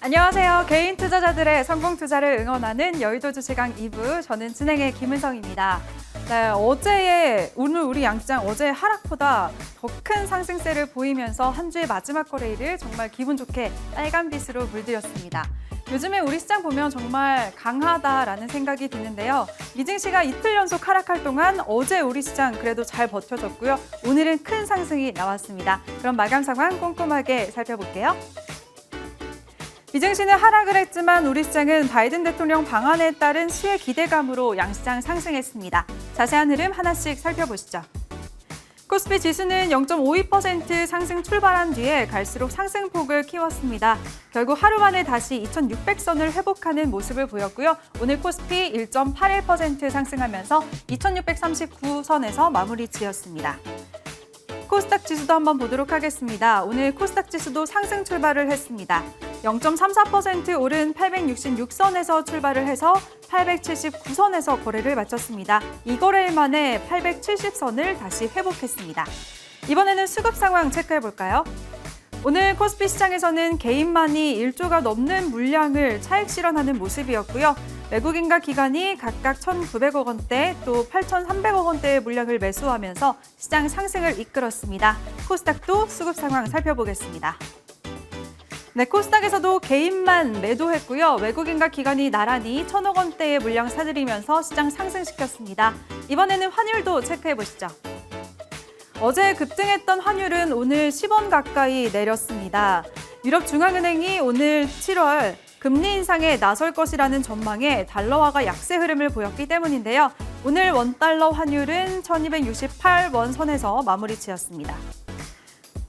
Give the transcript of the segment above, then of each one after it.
안녕하세요. 개인 투자자들의 성공 투자를 응원하는 여의도 주식왕 2부, 저는 진행의 김은성입니다. 네, 오늘 우리 양시장 어제 하락보다 더 큰 상승세를 보이면서 한 주의 마지막 거래일을 정말 기분 좋게 빨간빛으로 물들였습니다. 요즘에 우리 시장 보면 정말 강하다라는 생각이 드는데요. 미증시가 이틀 연속 하락할 동안 어제 우리 시장 그래도 잘 버텨줬고요. 오늘은 큰 상승이 나왔습니다. 그럼 마감 상황 꼼꼼하게 살펴볼게요. 미증시는 하락을 했지만 우리 시장은 바이든 대통령 방안에 따른 수혜 기대감으로 양시장 상승했습니다. 자세한 흐름 하나씩 살펴보시죠. 코스피 지수는 0.52% 상승 출발한 뒤에 갈수록 상승폭을 키웠습니다. 결국 하루 만에 다시 2600선을 회복하는 모습을 보였고요. 오늘 코스피 1.81% 상승하면서 2639선에서 마무리 지었습니다. 코스닥 지수도 한번 보도록 하겠습니다. 오늘 코스닥 지수도 상승 출발을 했습니다. 0.34% 오른 866선에서 출발을 해서 879선에서 거래를 마쳤습니다. 이 거래일 만에 870선을 다시 회복했습니다. 이번에는 수급 상황 체크해 볼까요? 오늘 코스피 시장에서는 개인만이 1조가 넘는 물량을 차익 실현하는 모습이었고요. 외국인과 기관이 각각 1,900억 원대 또 8,300억 원대의 물량을 매수하면서 시장 상승을 이끌었습니다. 코스닥도 수급 상황 살펴보겠습니다. 네, 코스닥에서도 개인만 매도했고요. 외국인과 기관이 나란히 1,000억 원대의 물량 사들이면서 시장 상승시켰습니다. 이번에는 환율도 체크해 보시죠. 어제 급등했던 환율은 오늘 10원 가까이 내렸습니다. 유럽중앙은행이 오늘 7월 금리 인상에 나설 것이라는 전망에 달러화가 약세 흐름을 보였기 때문인데요. 오늘 원달러 환율은 1268원 선에서 마무리 지었습니다.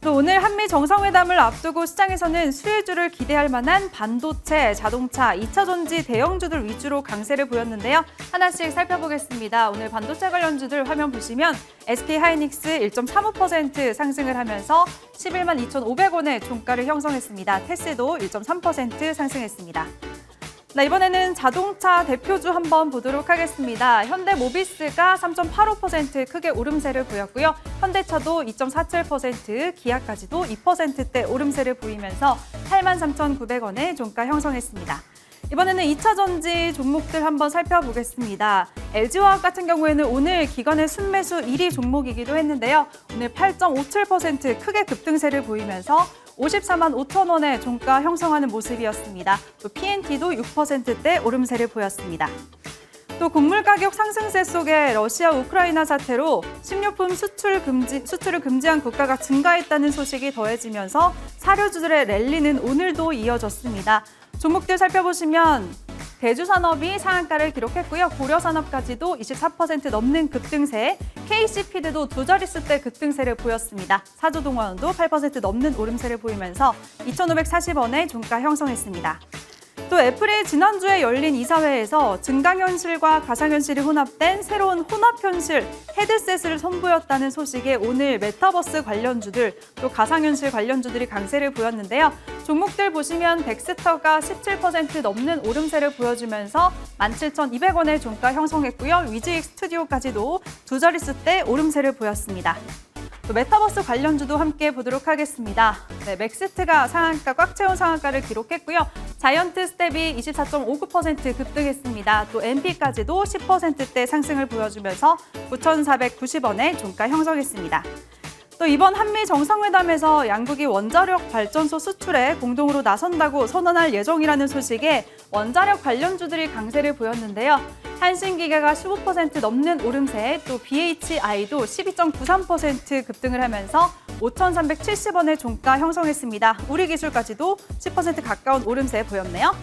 또 오늘 한미 정상회담을 앞두고 시장에서는 수혜주를 기대할 만한 반도체, 자동차, 2차 전지 대형주들 위주로 강세를 보였는데요. 하나씩 살펴보겠습니다. 오늘 반도체 관련주들 화면 보시면 SK하이닉스 1.35% 상승을 하면서 11만 2,500원의 종가를 형성했습니다. 테스도 1.3% 상승했습니다. 네, 이번에는 자동차 대표주 한번 보도록 하겠습니다. 현대모비스가 3.85% 크게 오름세를 보였고요. 현대차도 2.47%, 기아까지도 2%대 오름세를 보이면서 83,900원의 종가 형성했습니다. 이번에는 2차 전지 종목들 한번 살펴보겠습니다. LG화학 같은 경우에는 오늘 기관의 순매수 1위 종목이기도 했는데요. 오늘 8.57% 크게 급등세를 보이면서 54만 5천 원의 종가 형성하는 모습이었습니다. 또 PNT도 6%대 오름세를 보였습니다. 또 곡물 가격 상승세 속에 러시아 우크라이나 사태로 식료품 수출을 금지한 국가가 증가했다는 소식이 더해지면서 사료주들의 랠리는 오늘도 이어졌습니다. 종목들 살펴보시면 대주산업이 상한가를 기록했고요. 고려산업까지도 24% 넘는 급등세, KC피드도 두 자릿수대 급등세를 보였습니다. 사조동화원도 8% 넘는 오름세를 보이면서 2,540원의 종가 형성했습니다. 또 애플이 지난주에 열린 이사회에서 증강현실과 가상현실이 혼합된 새로운 혼합현실 헤드셋을 선보였다는 소식에 오늘 메타버스 관련주들, 또 가상현실 관련주들이 강세를 보였는데요. 종목들 보시면 덱스터가 17% 넘는 오름세를 보여주면서 17,200원의 종가 형성했고요. 위즈익 스튜디오까지도 두 자릿수대 오름세를 보였습니다. 또 메타버스 관련주도 함께 보도록 하겠습니다. 네, 맥스트가 상한가 꽉 채운 상한가를 기록했고요. 자이언트 스텝이 24.59% 급등했습니다. 또 MP까지도 10%대 상승을 보여주면서 9,490원의 종가 형성했습니다. 또 이번 한미 정상회담에서 양국이 원자력 발전소 수출에 공동으로 나선다고 선언할 예정이라는 소식에 원자력 관련주들이 강세를 보였는데요. 한신기계가 15% 넘는 오름세, 또 BHI도 12.93% 급등을 하면서 5,370원의 종가 형성했습니다. 우리기술까지도 10% 가까운 오름세 보였네요.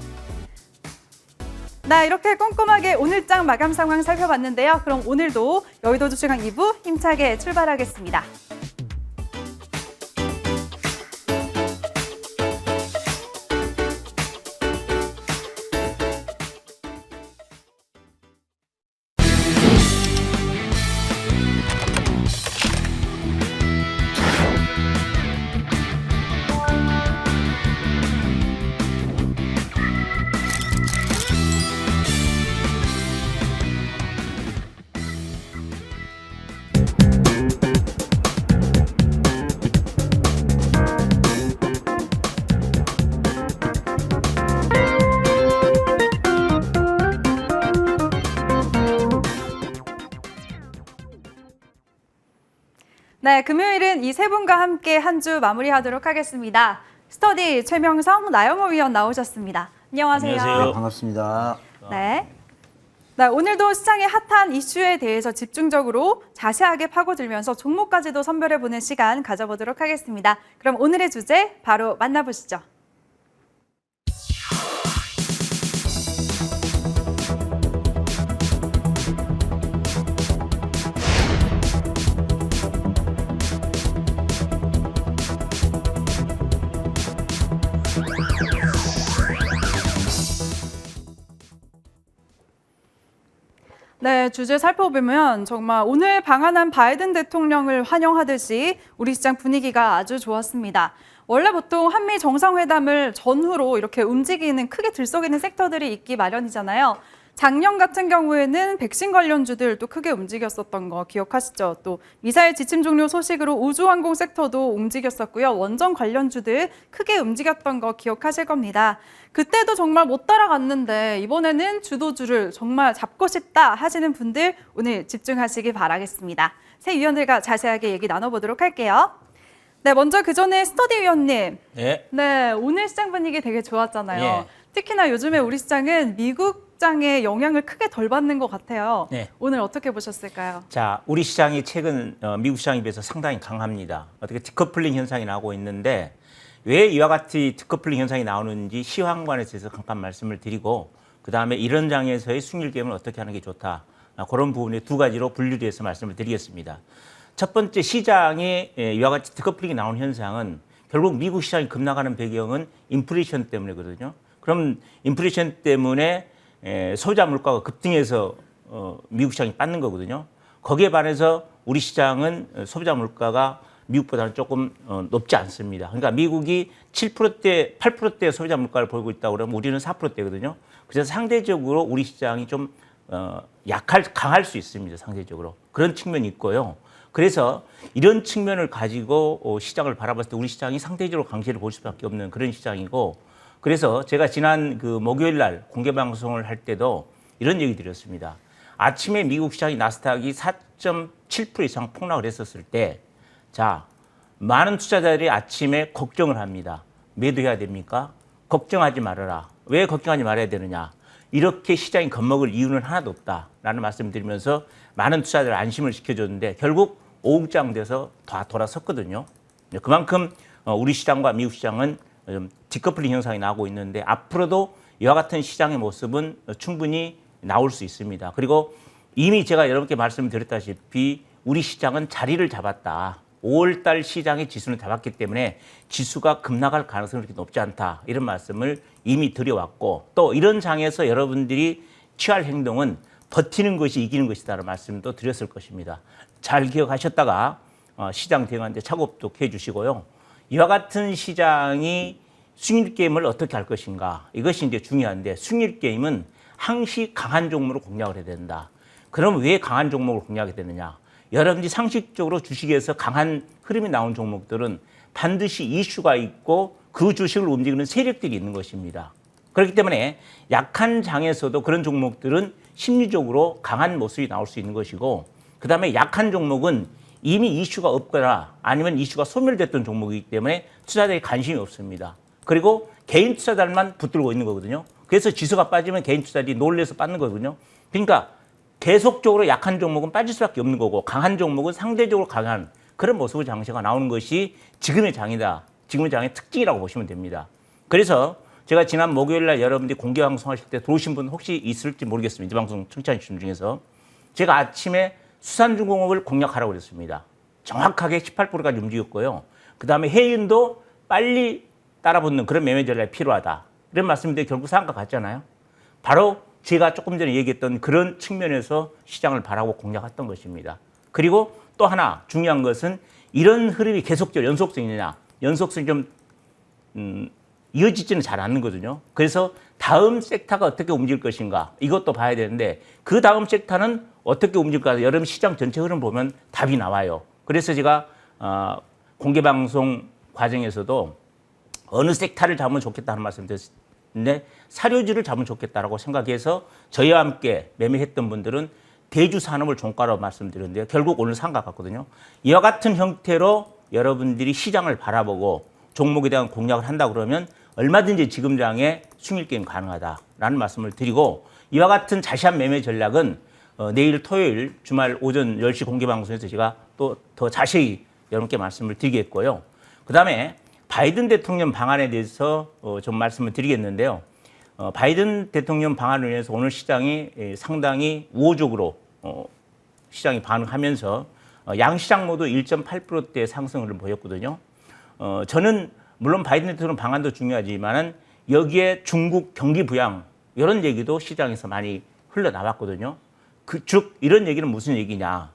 네, 이렇게 꼼꼼하게 오늘장 마감 상황 살펴봤는데요. 그럼 오늘도 여의도 주식왕 2부 힘차게 출발하겠습니다. 네, 금요일은 이 세 분과 함께 한 주 마무리하도록 하겠습니다. 스터디 최명성, 나영호 위원 나오셨습니다. 안녕하세요. 안녕하세요. 네, 반갑습니다. 네. 네, 오늘도 시장의 핫한 이슈에 대해서 집중적으로 자세하게 파고들면서 종목까지도 선별해보는 시간 가져보도록 하겠습니다. 그럼 오늘의 주제 바로 만나보시죠. 네, 주제 살펴보면 정말 오늘 방한한 바이든 대통령을 환영하듯이 우리 시장 분위기가 아주 좋았습니다. 원래 보통 한미 정상회담을 전후로 이렇게 움직이는 크게 들썩이는 섹터들이 있기 마련이잖아요. 작년 같은 경우에는 백신 관련주들 또 크게 움직였었던 거 기억하시죠? 또 미사일 지침 종료 소식으로 우주항공 섹터도 움직였었고요. 원전 관련주들 크게 움직였던 거 기억하실 겁니다. 그때도 정말 못 따라갔는데 이번에는 주도주를 정말 잡고 싶다 하시는 분들 오늘 집중하시기 바라겠습니다. 새 위원들과 자세하게 얘기 나눠보도록 할게요. 네, 먼저 그 전에 스터디 위원님. 네, 오늘 시장 분위기 되게 좋았잖아요. 예. 특히나 요즘에 우리 시장은 미국 시장의 영향을 크게 덜 받는 것 같아요. 네. 오늘 어떻게 보셨을까요? 자, 우리 시장이 최근 미국 시장에 비해서 상당히 강합니다. 어떻게 디커플링 현상이 나오고 있는데 왜 이와 같이 디커플링 현상이 나오는지 시황관에 대해서 잠깐 말씀을 드리고 그다음에 이런 장에서의 승률 게임을 어떻게 하는 게 좋다. 그런 부분에 두 가지로 분류돼서 말씀을 드리겠습니다. 첫 번째 시장에 이와 같이 디커플링이 나오는 현상은 결국 미국 시장이 급락하는 배경은 인플레이션 때문이거든요. 그럼 인플레이션 때문에 소비자 물가가 급등해서 미국 시장이 빠는 거거든요. 거기에 반해서 우리 시장은 소비자 물가가 미국보다는 조금 높지 않습니다. 그러니까 미국이 7%대, 8%대 소비자 물가를 보이고 있다고 그러면 우리는 4%대거든요. 그래서 상대적으로 우리 시장이 좀 강할 수 있습니다. 상대적으로. 그런 측면이 있고요. 그래서 이런 측면을 가지고 시장을 바라봤을 때 우리 시장이 상대적으로 강세를 볼 수밖에 없는 그런 시장이고 그래서 제가 지난 그 목요일 날 공개 방송을 할 때도 이런 얘기 드렸습니다. 아침에 미국 시장이 나스닥이 4.7% 이상 폭락을 했었을 때 자, 많은 투자자들이 아침에 걱정을 합니다. 매도해야 됩니까? 걱정하지 말아라. 왜 걱정하지 말아야 되느냐? 이렇게 시장이 겁먹을 이유는 하나도 없다라는 말씀을 드리면서 많은 투자자들 안심을 시켜줬는데 결국 오후장 돼서 다 돌아섰거든요. 그만큼 우리 시장과 미국 시장은 디커플링 현상이 나오고 있는데 앞으로도 이와 같은 시장의 모습은 충분히 나올 수 있습니다. 그리고 이미 제가 여러분께 말씀을 드렸다시피 우리 시장은 자리를 잡았다. 5월달 시장의 지수는 잡았기 때문에 지수가 급락할 가능성이 그렇게 높지 않다. 이런 말씀을 이미 드려왔고 또 이런 장에서 여러분들이 취할 행동은 버티는 것이 이기는 것이다라는 말씀도 드렸을 것입니다. 잘 기억하셨다가 시장 대응하는데 차곡독해 주시고요. 이와 같은 시장이 승률 게임을 어떻게 할 것인가 이것이 이제 중요한데 승률 게임은 항시 강한 종목으로 공략을 해야 된다. 그럼 왜 강한 종목을 공략하게 되느냐? 여러분들이 상식적으로 주식에서 강한 흐름이 나온 종목들은 반드시 이슈가 있고 그 주식을 움직이는 세력들이 있는 것입니다. 그렇기 때문에 약한 장에서도 그런 종목들은 심리적으로 강한 모습이 나올 수 있는 것이고 그다음에 약한 종목은 이미 이슈가 없거나 아니면 이슈가 소멸됐던 종목이기 때문에 투자자들이 관심이 없습니다. 그리고 개인 투자자들만 붙들고 있는 거거든요. 그래서 지수가 빠지면 개인 투자자들이 놀래서 빠는 거거든요. 그러니까 계속적으로 약한 종목은 빠질 수밖에 없는 거고 강한 종목은 상대적으로 강한 그런 모습의 장세가 나오는 것이 지금의 장이다. 지금의 장의 특징이라고 보시면 됩니다. 그래서 제가 지난 목요일 날 여러분들이 공개 방송하실 때 들어오신 분 혹시 있을지 모르겠습니다. 이 방송 청취하신 분 중에서 제가 아침에 수산중공업을 공략하라고 그랬습니다. 정확하게 18%까지 움직였고요. 그다음에 해운도 빨리 따라붙는 그런 매매 전략이 필요하다. 이런 말씀인데 결국 상한가 갔잖아요. 바로 제가 조금 전에 얘기했던 그런 측면에서 시장을 바라고 공략했던 것입니다. 그리고 또 하나 중요한 것은 이런 흐름이 계속적으로 연속성이냐. 연속성이 좀 이어지지는 잘 않는거든요. 그래서 다음 섹터가 어떻게 움직일 것인가 이것도 봐야 되는데 그 다음 섹터는 어떻게 움직일까 여러분 시장 전체 흐름 보면 답이 나와요. 그래서 제가 공개 방송 과정에서도 어느 섹터를 잡으면 좋겠다는 말씀 드렸는데 사료주를 잡으면 좋겠다라고 생각해서 저희와 함께 매매했던 분들은 대주 산업을 종가로 말씀드렸는데요. 결국 오늘 산 것 같거든요. 이와 같은 형태로 여러분들이 시장을 바라보고 종목에 대한 공략을 한다 그러면 얼마든지 지금 장에 순일 게임 가능하다라는 말씀을 드리고 이와 같은 자세한 매매 전략은 내일 토요일 주말 오전 10시 공개 방송에서 제가 또 더 자세히 여러분께 말씀을 드리겠고요. 그다음에 바이든 대통령 방안에 대해서 좀 말씀을 드리겠는데요. 바이든 대통령 방안을 위해서 오늘 시장이 상당히 우호적으로 시장이 반응하면서 양시장 모두 1.8%대 상승을 보였거든요. 저는 물론 바이든 대통령 방안도 중요하지만은 여기에 중국 경기 부양 이런 얘기도 시장에서 많이 흘러나왔거든요. 즉 이런 얘기는 무슨 얘기냐?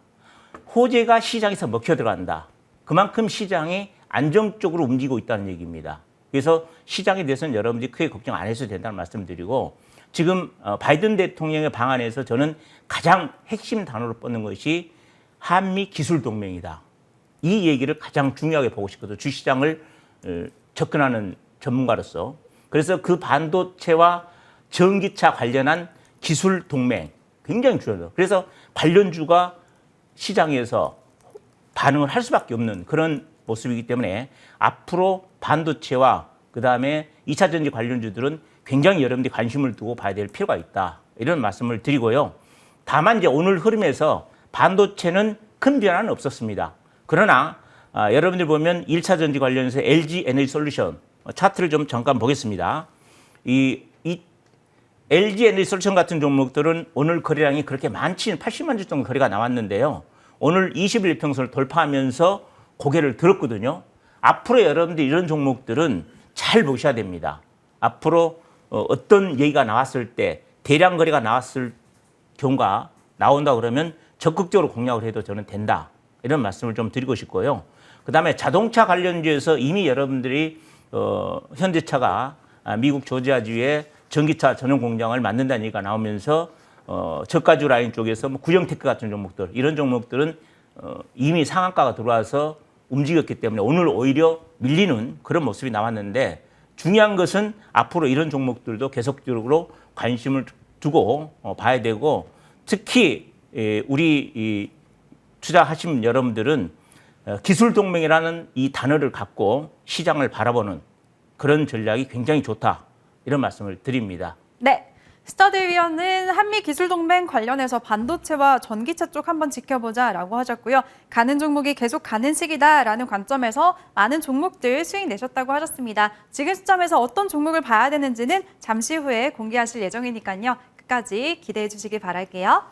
호재가 시장에서 먹혀 들어간다. 그만큼 시장이 안정적으로 움직이고 있다는 얘기입니다. 그래서 시장에 대해서는 여러분들이 크게 걱정 안 해도 된다는 말씀드리고 지금 바이든 대통령의 방안에서 저는 가장 핵심 단어로 뻗는 것이 한미 기술 동맹이다. 이 얘기를 가장 중요하게 보고 싶거든요. 주시장을 접근하는 전문가로서. 그래서 그 반도체와 전기차 관련한 기술 동맹 굉장히 중요해요. 그래서 관련주가 시장에서 반응을 할 수밖에 없는 그런 모습이기 때문에 앞으로 반도체와 그다음에 2차 전지 관련주들은 굉장히 여러분들이 관심을 두고 봐야 될 필요가 있다. 이런 말씀을 드리고요. 다만 이제 오늘 흐름에서 반도체는 큰 변화는 없었습니다. 그러나 여러분들 보면 1차 전지 관련해서 LG 에너지 솔루션 차트를 좀 잠깐 보겠습니다. 이 LG 에너지 솔루션 같은 종목들은 오늘 거래량이 그렇게 많지는 80만 주 정도 거래가 나왔는데요. 오늘 20일 평선을 돌파하면서 고개를 들었거든요. 앞으로 여러분들 이런 종목들은 잘 보셔야 됩니다. 앞으로 어떤 얘기가 나왔을 때 대량 거래가 나왔을 경우가 나온다 그러면 적극적으로 공략을 해도 저는 된다. 이런 말씀을 좀 드리고 싶고요. 그다음에 자동차 관련주에서 이미 여러분들이 현대차가 미국 조지아주에 전기차 전용 공장을 만든다는 얘기가 나오면서 저가주 라인 쪽에서 뭐 구형테크 같은 종목들 이런 종목들은 이미 상한가가 들어와서 움직였기 때문에 오늘 오히려 밀리는 그런 모습이 나왔는데 중요한 것은 앞으로 이런 종목들도 계속적으로 관심을 두고 봐야 되고 특히 우리 투자하신 여러분들은 기술 동맹이라는 이 단어를 갖고 시장을 바라보는 그런 전략이 굉장히 좋다. 이런 말씀을 드립니다. 네. 스터디 위원은 한미기술동맹 관련해서 반도체와 전기차 쪽 한번 지켜보자라고 하셨고요. 가는 종목이 계속 가는 시기다라는 관점에서 많은 종목들 수익 내셨다고 하셨습니다. 지금 시점에서 어떤 종목을 봐야 되는지는 잠시 후에 공개하실 예정이니까요. 끝까지 기대해 주시기 바랄게요.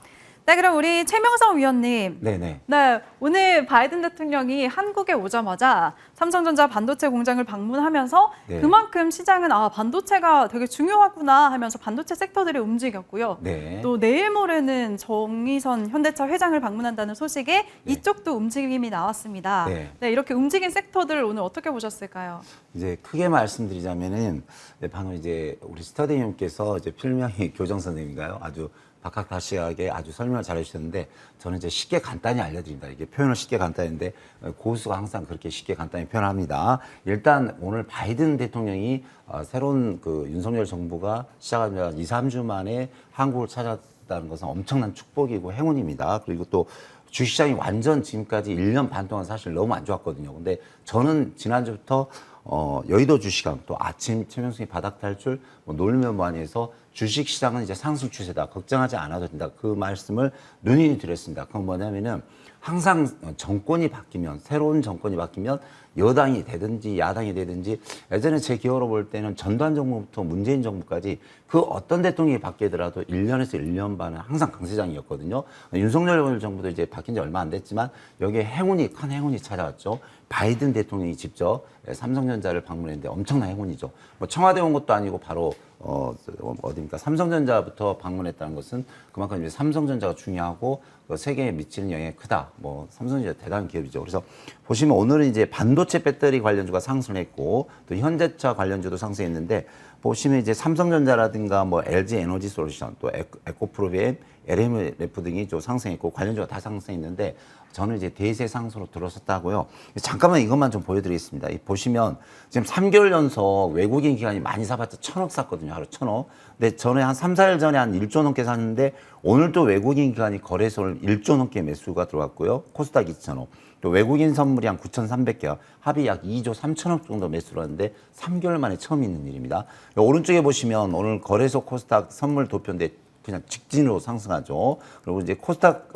네, 그럼 우리 최명성 위원님. 네네. 네, 오늘 바이든 대통령이 한국에 오자마자 삼성전자 반도체 공장을 방문하면서 네. 그만큼 시장은 반도체가 되게 중요하구나 하면서 반도체 섹터들이 움직였고요. 네. 또 내일 모레는 정의선 현대차 회장을 방문한다는 소식에 네. 이쪽도 움직임이 나왔습니다. 네. 네, 이렇게 움직인 섹터들 오늘 어떻게 보셨을까요? 이제 크게 말씀드리자면은 방금 이제 우리 스터디님께서 이제 필명이 교정 선생님인가요? 아주 박학다식하게 아주 설명을 잘 해주셨는데 저는 이제 쉽게 간단히 알려드립니다. 이게 표현을 쉽게 간단한데 고수가 항상 그렇게 쉽게 간단히 표현합니다. 일단 오늘 바이든 대통령이 새로운 그 윤석열 정부가 시작하면 2, 3주 만에 한국을 찾았다는 것은 엄청난 축복이고 행운입니다. 그리고 또 주시장이 완전 지금까지 1년 반 동안 사실 너무 안 좋았거든요. 근데 저는 지난주부터 여의도 주시장 또 아침 최명수이 바닥 탈출 뭐 놀면 뭐하니 해서 주식시장은 이제 상승 추세다. 걱정하지 않아도 된다. 그 말씀을 누누이 드렸습니다. 그건 뭐냐면은 항상 정권이 바뀌면 새로운 정권이 바뀌면 여당이 되든지 야당이 되든지 예전에 제 기억으로 볼 때는 전두환 정부부터 문재인 정부까지 그 어떤 대통령이 바뀌더라도 1년에서 1년 반은 항상 강세장이었거든요. 윤석열 정부도 이제 바뀐 지 얼마 안 됐지만 여기에 큰 행운이 찾아왔죠. 바이든 대통령이 직접 삼성전자를 방문했는데 엄청난 행운이죠. 뭐 청와대 온 것도 아니고 바로 어디입니까? 삼성전자부터 방문했다는 것은 그만큼 이제 삼성전자가 중요하고 그 세계에 미치는 영향이 크다. 뭐 삼성전자 대단한 기업이죠. 그래서 보시면 오늘은 이제 반도체 배터리 관련주가 상승했고 또 현대차 관련주도 상승했는데 보시면 이제 삼성전자라든가 뭐 LG 에너지 솔루션 또 에코프로비엠, LMF 등이 좀 상승했고 관련주가 다 상승했는데 저는 이제 대세 상승으로 들어섰다고요. 잠깐만 이것만 좀 보여드리겠습니다. 보시면 지금 3개월 연속 외국인 기관이 많이 사봤자 1,000억 샀거든요. 하루 1,000억. 근데 전에 한 3, 4일 전에 한 1조 넘게 샀는데 오늘 또 외국인 기관이 거래소를 1조 넘게 매수가 들어왔고요. 코스닥 2,000억. 또 외국인 선물이 한 9,300개, 합이 약 2조 3천억 정도 매수를 하는데 3개월 만에 처음 있는 일입니다. 오른쪽에 보시면 오늘 거래소 코스닥 선물 도표인데 그냥 직진으로 상승하죠. 그리고 이제 코스닥,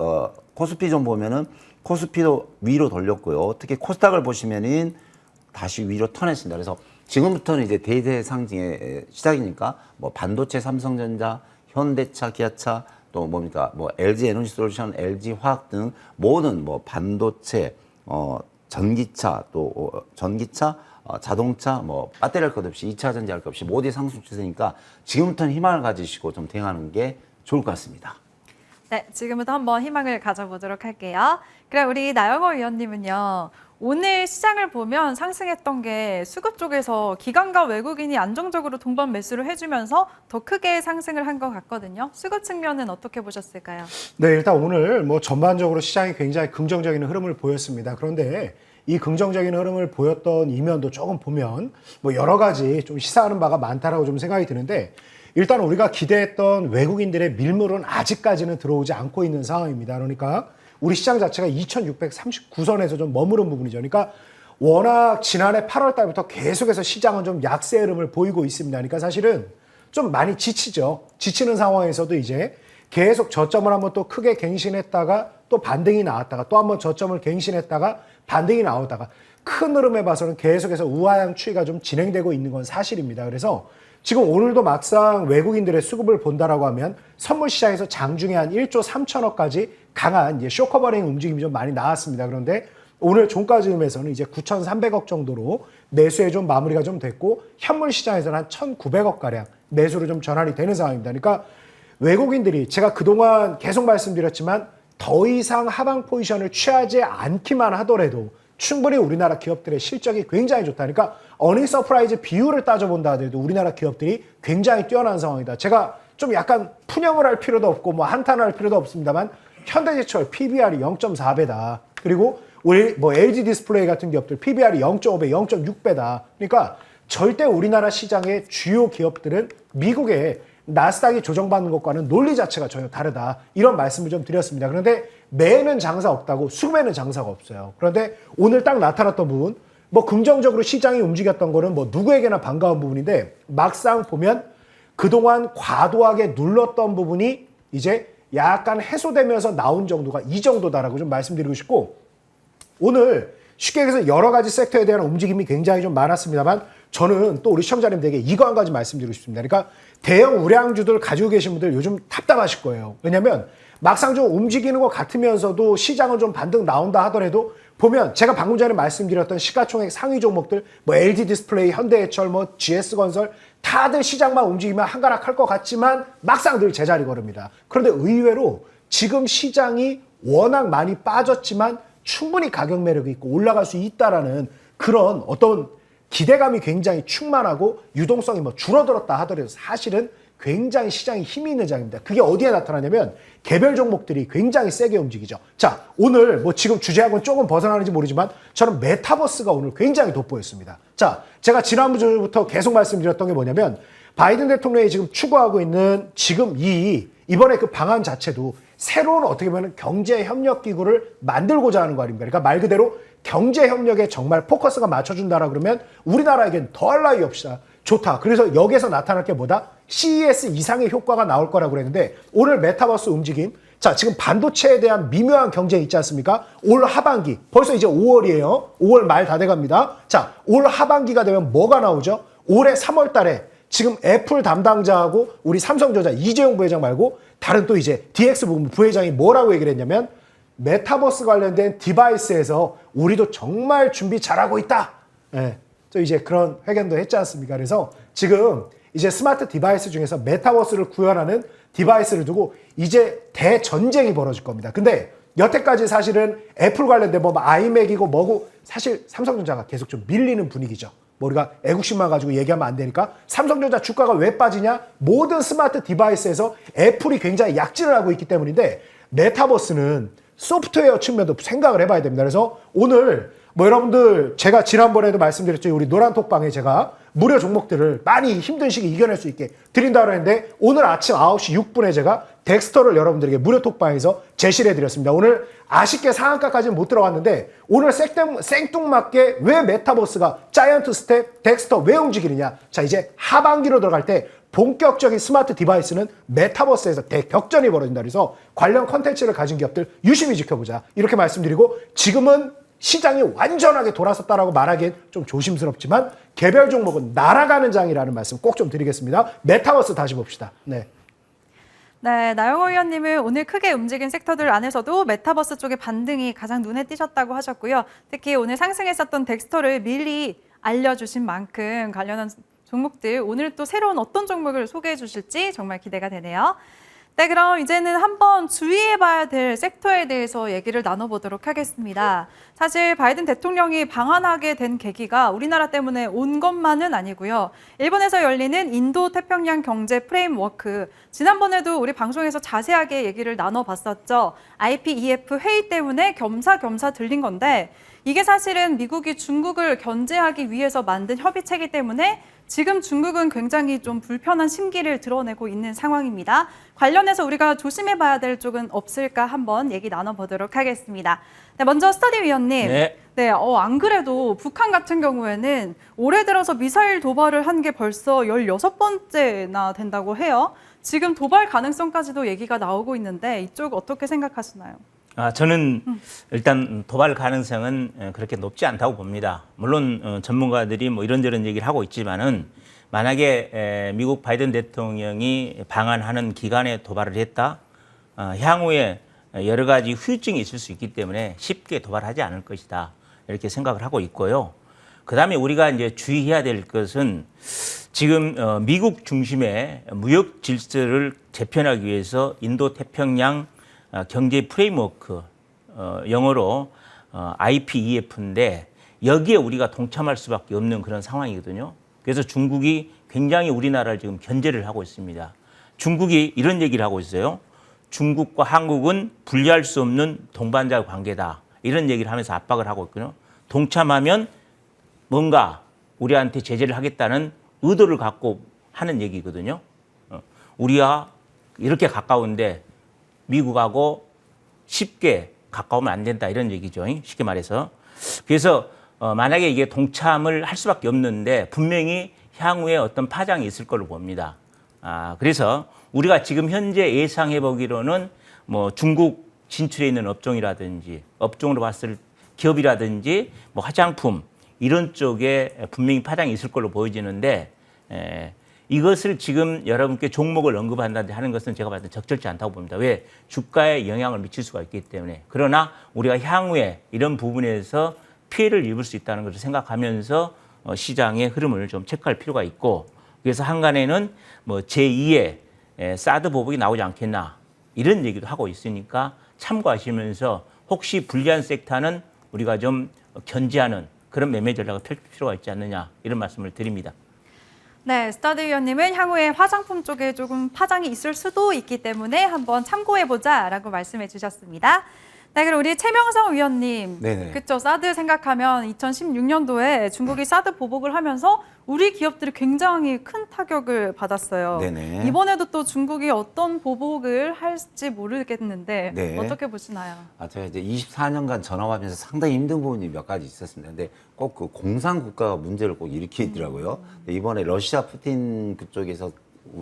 코스피 좀 보면은 코스피도 위로 돌렸고요. 특히 코스닥을 보시면은 다시 위로 턴했습니다. 그래서 지금부터는 이제 대대 상징의 시작이니까 뭐 반도체 삼성전자, 현대차, 기아차, 또 뭡니까 뭐 LG 에너지 솔루션, LG 화학 등 모든 뭐 반도체, 전기차 또 전기차, 자동차 뭐 배터리 할 것 없이 2차 전지 할 것 없이 모두의 상승 추세니까 지금부터는 희망을 가지시고 좀 대응하는 게 좋을 것 같습니다. 네, 지금부터 한번 희망을 가져보도록 할게요. 그럼 우리 나영호 위원님은요. 오늘 시장을 보면 상승했던 게 수급 쪽에서 기관과 외국인이 안정적으로 동반 매수를 해주면서 더 크게 상승을 한 것 같거든요. 수급 측면은 어떻게 보셨을까요? 네, 일단 오늘 뭐 전반적으로 시장이 굉장히 긍정적인 흐름을 보였습니다. 그런데 이 긍정적인 흐름을 보였던 이면도 조금 보면 뭐 여러 가지 좀 시사하는 바가 많다라고 좀 생각이 드는데 일단 우리가 기대했던 외국인들의 밀물은 아직까지는 들어오지 않고 있는 상황입니다. 그러니까 우리 시장 자체가 2639선에서 좀 머무른 부분이죠. 그러니까 워낙 지난해 8월 달부터 계속해서 시장은 좀 약세 흐름을 보이고 있습니다. 그러니까 사실은 좀 많이 지치죠. 지치는 상황에서도 이제 계속 저점을 한번 또 크게 갱신했다가 또 반등이 나왔다가 또 한번 저점을 갱신했다가 반등이 나오다가 큰 흐름에 봐서는 계속해서 우하향 추이가 좀 진행되고 있는 건 사실입니다. 그래서 지금 오늘도 막상 외국인들의 수급을 본다라고 하면 선물 시장에서 장중에 한 1조 3천억까지 강한 이제 쇼커버링 움직임이 좀 많이 나왔습니다. 그런데 오늘 종가 즈음에서는 이제 9,300억 정도로 매수에 좀 마무리가 좀 됐고 현물 시장에서는 한 1,900억 가량 매수로 좀 전환이 되는 상황입니다. 그러니까 외국인들이 제가 그동안 계속 말씀드렸지만 더 이상 하방 포지션을 취하지 않기만 하더라도 충분히 우리나라 기업들의 실적이 굉장히 좋다. 그러니까 어닝 서프라이즈 비율을 따져본다 하더라도 우리나라 기업들이 굉장히 뛰어난 상황이다. 제가 좀 약간 푸념을 할 필요도 없고 뭐 한탄을 할 필요도 없습니다만 현대제철 PBR이 0.4배다. 그리고 우리 뭐 LG 디스플레이 같은 기업들 PBR이 0.5배, 0.6배다. 그러니까 절대 우리나라 시장의 주요 기업들은 미국의 나스닥이 조정받는 것과는 논리 자체가 전혀 다르다. 이런 말씀을 좀 드렸습니다. 그런데 매에는 장사 없다고 수급에는 장사가 없어요. 그런데 오늘 딱 나타났던 부분, 뭐 긍정적으로 시장이 움직였던 거는 뭐 누구에게나 반가운 부분인데 막상 보면 그동안 과도하게 눌렀던 부분이 이제 약간 해소되면서 나온 정도가 이 정도다라고 좀 말씀드리고 싶고 오늘 쉽게 얘기해서 여러 가지 섹터에 대한 움직임이 굉장히 좀 많았습니다만 저는 또 우리 시청자님들에게 이거 한 가지 말씀드리고 싶습니다. 그러니까 대형 우량주들 가지고 계신 분들 요즘 답답하실 거예요. 왜냐면 막상 좀 움직이는 것 같으면서도 시장은 좀 반등 나온다 하더라도 보면 제가 방금 전에 말씀드렸던 시가총액 상위 종목들 뭐 LG 디스플레이, 현대해철, 뭐 GS건설 다들 시장만 움직이면 한가락할 것 같지만 막상 늘 제자리 걸음니다. 그런데 의외로 지금 시장이 워낙 많이 빠졌지만 충분히 가격 매력이 있고 올라갈 수 있다라는 그런 어떤 기대감이 굉장히 충만하고 유동성이 뭐 줄어들었다 하더라도 사실은 굉장히 시장이 힘이 있는 장입니다. 그게 어디에 나타나냐면 개별 종목들이 굉장히 세게 움직이죠. 자, 오늘 뭐 지금 주제하고는 조금 벗어나는지 모르지만 저는 메타버스가 오늘 굉장히 돋보였습니다. 자, 제가 지난주부터 계속 말씀드렸던 게 뭐냐면 바이든 대통령이 지금 추구하고 있는 지금 이번에 그 방안 자체도 새로운 어떻게 보면 경제협력기구를 만들고자 하는 거 아닙니까? 그러니까 말 그대로 경제협력에 정말 포커스가 맞춰준다라 그러면 우리나라에겐 더할 나위 없이 좋다. 그래서 여기에서 나타날 게 뭐다? CES 이상의 효과가 나올 거라고 그랬는데 오늘 메타버스 움직임 자 지금 반도체에 대한 미묘한 경쟁이 있지 않습니까? 올 하반기 벌써 이제 5월이에요. 5월 말 다 돼갑니다. 자, 올 하반기가 되면 뭐가 나오죠? 올해 3월 달에 지금 애플 담당자하고 우리 삼성전자 이재용 부회장 말고 다른 또 이제 DX 부회장이 뭐라고 얘기를 했냐면 메타버스 관련된 디바이스에서 우리도 정말 준비 잘하고 있다. 예. 또 이제 그런 회견도 했지 않습니까? 그래서 지금 이제 스마트 디바이스 중에서 메타버스를 구현하는 디바이스를 두고 이제 대전쟁이 벌어질 겁니다. 근데 여태까지 사실은 애플 관련된 뭐 아이맥이고 뭐고 사실 삼성전자가 계속 좀 밀리는 분위기죠. 뭐 우리가 애국심만 가지고 얘기하면 안 되니까 삼성전자 주가가 왜 빠지냐? 모든 스마트 디바이스에서 애플이 굉장히 약진을 하고 있기 때문인데 메타버스는 소프트웨어 측면도 생각을 해봐야 됩니다. 그래서 오늘 뭐 여러분들 제가 지난번에도 말씀드렸죠. 우리 노란톡방에 제가 무료 종목들을 많이 힘든 시기 이겨낼 수 있게 드린다고 했는데 오늘 아침 9시 6분에 제가 덱스터를 여러분들에게 무료 톡방에서 제시를 해드렸습니다. 오늘 아쉽게 상한가까지는 못 들어갔는데 오늘 생뚱맞게 왜 메타버스가 자이언트 스텝 덱스터 왜 움직이느냐. 자, 이제 하반기로 들어갈 때 본격적인 스마트 디바이스는 메타버스에서 대격전이 벌어진다. 그래서 관련 컨텐츠를 가진 기업들 유심히 지켜보자. 이렇게 말씀드리고 지금은 시장이 완전하게 돌아섰다라고 말하기엔 좀 조심스럽지만 개별 종목은 날아가는 장이라는 말씀 꼭 좀 드리겠습니다. 메타버스 다시 봅시다. 네. 네, 나영호 의원님은 오늘 크게 움직인 섹터들 안에서도 메타버스 쪽의 반등이 가장 눈에 띄셨다고 하셨고요. 특히 오늘 상승했었던 덱스터를 미리 알려주신 만큼 관련한 종목들 오늘 또 새로운 어떤 종목을 소개해 주실지 정말 기대가 되네요. 네, 그럼 이제는 한번 주의해봐야 될 섹터에 대해서 얘기를 나눠보도록 하겠습니다. 사실 바이든 대통령이 방한하게 된 계기가 우리나라 때문에 온 것만은 아니고요. 일본에서 열리는 인도 태평양 경제 프레임워크, 지난번에도 우리 방송에서 자세하게 얘기를 나눠봤었죠. IPEF 회의 때문에 겸사겸사 들린 건데 이게 사실은 미국이 중국을 견제하기 위해서 만든 협의체이기 때문에 지금 중국은 굉장히 좀 불편한 심기를 드러내고 있는 상황입니다. 관련해서 우리가 조심해봐야 될 쪽은 없을까 한번 얘기 나눠보도록 하겠습니다. 네, 먼저 스터디 위원님. 네. 안 그래도 북한 같은 경우에는 올해 들어서 미사일 도발을 한 게 벌써 16번째나 된다고 해요. 지금 도발 가능성까지도 얘기가 나오고 있는데 이쪽 어떻게 생각하시나요? 저는 일단 도발 가능성은 그렇게 높지 않다고 봅니다. 물론 전문가들이 뭐 이런저런 얘기를 하고 있지만은 만약에 미국 바이든 대통령이 방한하는 기간에 도발을 했다, 향후에 여러 가지 후유증이 있을 수 있기 때문에 쉽게 도발하지 않을 것이다. 이렇게 생각을 하고 있고요. 그다음에 우리가 이제 주의해야 될 것은 지금 미국 중심의 무역 질서를 재편하기 위해서 인도 태평양 경제 프레임워크, 영어로 IPEF인데 여기에 우리가 동참할 수밖에 없는 그런 상황이거든요. 그래서 중국이 굉장히 우리나라를 지금 견제를 하고 있습니다. 중국이 이런 얘기를 하고 있어요. 중국과 한국은 분리할 수 없는 동반자 관계다. 이런 얘기를 하면서 압박을 하고 있거든요. 동참하면 뭔가 우리한테 제재를 하겠다는 의도를 갖고 하는 얘기거든요. 우리가 이렇게 가까운데 미국하고 쉽게 가까우면 안 된다 이런 얘기죠. 쉽게 말해서. 그래서 만약에 이게 동참을 할 수밖에 없는데 분명히 향후에 어떤 파장이 있을 걸로 봅니다. 그래서 우리가 지금 현재 예상해 보기로는 뭐 중국 진출해 있는 업종이라든지 업종으로 봤을 기업이라든지 뭐 화장품 이런 쪽에 분명히 파장이 있을 걸로 보여지는데 이것을 지금 여러분께 종목을 언급한다든지 하는 것은 제가 봤을 때 적절치 않다고 봅니다. 왜? 주가에 영향을 미칠 수가 있기 때문에. 그러나 우리가 향후에 이런 부분에서 피해를 입을 수 있다는 것을 생각하면서 시장의 흐름을 좀 체크할 필요가 있고 그래서 한간에는 뭐 제2의 사드 보복이 나오지 않겠나 이런 얘기도 하고 있으니까 참고하시면서 혹시 불리한 섹터는 우리가 좀 견제하는 그런 매매 전략을 펼칠 필요가 있지 않느냐 이런 말씀을 드립니다. 네, 스터디 위원님은 향후에 화장품 쪽에 조금 파장이 있을 수도 있기 때문에 한번 참고해보자라고 말씀해 주셨습니다. 네, 그리고 우리 최명성 위원님, 네네. 그쵸? 사드 생각하면 2016년도에 중국이 사드 보복을 하면서 우리 기업들이 굉장히 큰 타격을 받았어요. 네네. 이번에도 또 중국이 어떤 보복을 할지 모르겠는데 네. 어떻게 보시나요? 제가 이제 24년간 전업하면서 상당히 힘든 부분이 몇 가지 있었습니다. 근데 꼭 그 공산 국가가 문제를 꼭 일으키더라고요. 근데 이번에 러시아 푸틴 그쪽에서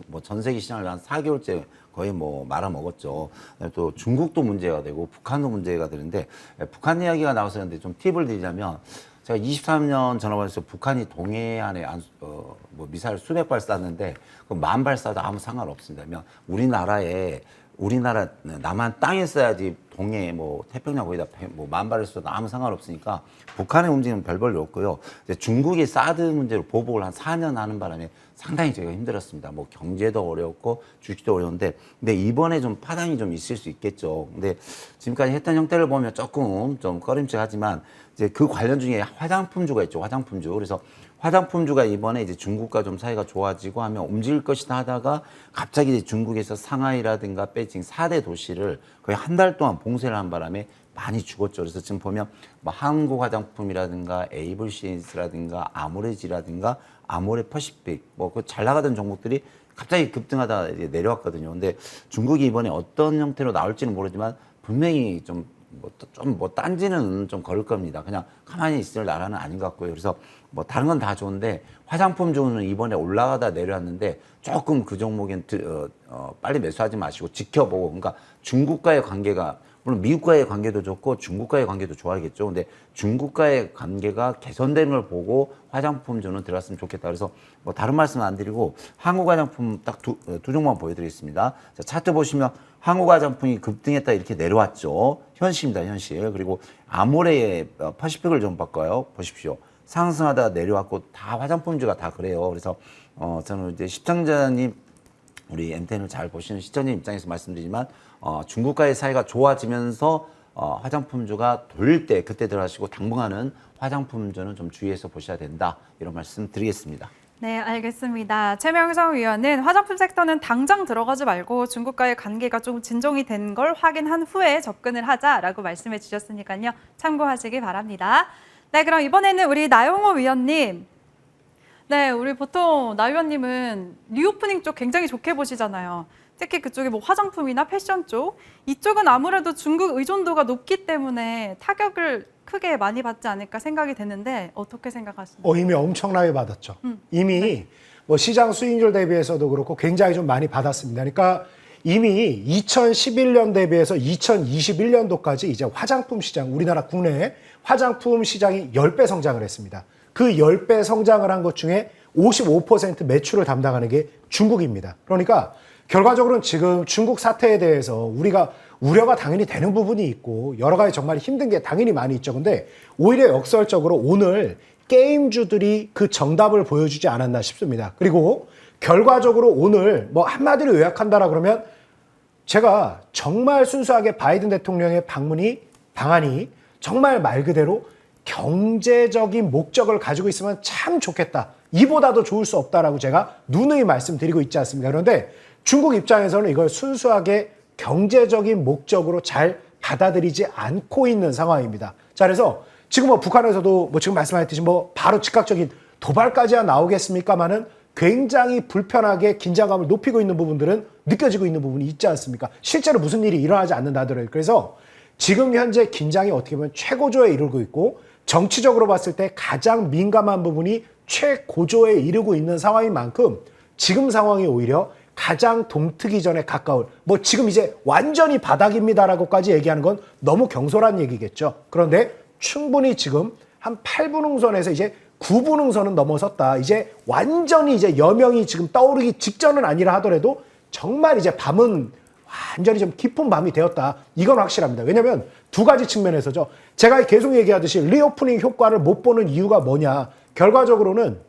뭐 전 세계 시장을 한 4개월째 거의 뭐 말아먹었죠. 또 중국도 문제가 되고 북한도 문제가 되는데 북한 이야기가 나와서 근데 좀 팁을 드리자면 제가 23년 전화번호에서 북한이 동해안에 뭐 미사일 수백 발 쐈는데 그 10,000발 쏴도 아무 상관없습니다. 우리나라 남한 땅에 써야지 동해 뭐 태평양 거기다 뭐 10,000발을 쏴도 아무 상관없으니까 북한의 움직임은 별 볼일 없고요. 이제 중국이 사드 문제로 보복을 한 4년 하는 바람에 상당히 제가 힘들었습니다. 뭐 경제도 어려웠고 주식도 어려운데 근데 이번에 좀 파장이 좀 있을 수 있겠죠. 근데 지금까지 했던 형태를 보면 조금 좀 꺼림칙하지만 이제 그 관련 중에 화장품주가 있죠. 화장품주. 그래서 화장품주가 이번에 이제 중국과 좀 사이가 좋아지고 하면 움직일 것이다 하다가 갑자기 이제 중국에서 상하이라든가 베이징 4대 도시를 거의 한 달 동안 봉쇄를 한 바람에 많이 죽었죠. 그래서 지금 보면 뭐 한국 화장품이라든가 에이블시엔스라든가 아모레지라든가 아모레 퍼시픽 뭐 그 잘 나가던 종목들이 갑자기 급등하다 이제 내려왔거든요. 근데 중국이 이번에 어떤 형태로 나올지는 모르지만 분명히 좀 딴지는 좀 걸을 겁니다. 그냥 가만히 있을 나라는 아닌 것 같고요. 그래서 뭐 다른 건 다 좋은데 화장품주는 이번에 올라가다 내려왔는데 조금 그 종목엔 빨리 매수하지 마시고 지켜보고, 그러니까 중국과의 관계가 물론 미국과의 관계도 좋고 중국과의 관계도 좋아야겠죠. 근데 중국과의 관계가 개선되는 걸 보고 화장품주는 들어갔으면 좋겠다. 그래서 뭐 다른 말씀은 안 드리고 한국 화장품 딱 두 종목만 보여드리겠습니다. 자, 차트 보시면 한국 화장품이 급등했다 이렇게 내려왔죠. 현실입니다, 현실. 그리고 아모레의 퍼시픽을 좀 바꿔요. 보십시오. 상승하다 내려왔고 다 화장품주가 다 그래요. 그래서 저는 이제 시청자님, 우리 MTN을 잘 보시는 시청자님 입장에서 말씀드리지만 중국과의 사이가 좋아지면서 화장품주가 돌릴 때 그때 들어가시고 당분간은 화장품주는 좀 주의해서 보셔야 된다. 이런 말씀 드리겠습니다. 네, 알겠습니다. 최명성 위원은 화장품 섹터는 당장 들어가지 말고 중국과의 관계가 좀 진정이 된 걸 확인한 후에 접근을 하자라고 말씀해 주셨으니까요. 참고하시기 바랍니다. 네, 그럼 이번에는 우리 나영호 위원님. 네, 우리 보통 나 위원님은 리오프닝 쪽 굉장히 좋게 보시잖아요. 특히 그쪽이 뭐 화장품이나 패션 쪽, 이쪽은 아무래도 중국 의존도가 높기 때문에 타격을 크게 많이 받지 않을까 생각이 되는데 어떻게 생각하십니까? 이미 엄청나게 받았죠. 이미 네. 뭐 시장 수익률 대비해서도 그렇고 굉장히 좀 많이 받았습니다. 그러니까 이미 2011년 대비해서 2021년도까지 이제 화장품 시장, 우리나라 국내 화장품 시장이 10배 성장을 했습니다. 그 10배 성장을 한 것 중에 55% 매출을 담당하는 게 중국입니다. 그러니까 결과적으로는 지금 중국 사태에 대해서 우리가 우려가 당연히 되는 부분이 있고 여러 가지 정말 힘든 게 당연히 많이 있죠. 근데 오히려 역설적으로 오늘 게임주들이 그 정답을 보여주지 않았나 싶습니다. 그리고 결과적으로 오늘 뭐 한마디로 요약한다라 그러면 제가 정말 순수하게 바이든 대통령의 방안이 정말 말 그대로 경제적인 목적을 가지고 있으면 참 좋겠다. 이보다도 좋을 수 없다라고 제가 누누이 말씀드리고 있지 않습니까? 그런데 중국 입장에서는 이걸 순수하게 경제적인 목적으로 잘 받아들이지 않고 있는 상황입니다. 자, 그래서 지금 뭐 북한에서도 뭐 지금 말씀하셨듯이 뭐 바로 즉각적인 도발까지야 나오겠습니까만은 굉장히 불편하게 긴장감을 높이고 있는 부분들은 느껴지고 있는 부분이 있지 않습니까? 실제로 무슨 일이 일어나지 않는다 하더라도. 그래서 지금 현재 긴장이 어떻게 보면 최고조에 이르고 있고 정치적으로 봤을 때 가장 민감한 부분이 최고조에 이르고 있는 상황인 만큼 지금 상황이 오히려 가장 동트기 전에 가까울, 뭐 지금 이제 완전히 바닥입니다라고까지 얘기하는 건 너무 경솔한 얘기겠죠. 그런데 충분히 지금 한 8분응선에서 이제 9분응선은 넘어섰다. 이제 완전히 이제 여명이 지금 떠오르기 직전은 아니라 하더라도 정말 이제 밤은 완전히 좀 깊은 밤이 되었다. 이건 확실합니다. 왜냐하면 두 가지 측면에서죠. 제가 계속 얘기하듯이 리오프닝 효과를 못 보는 이유가 뭐냐. 결과적으로는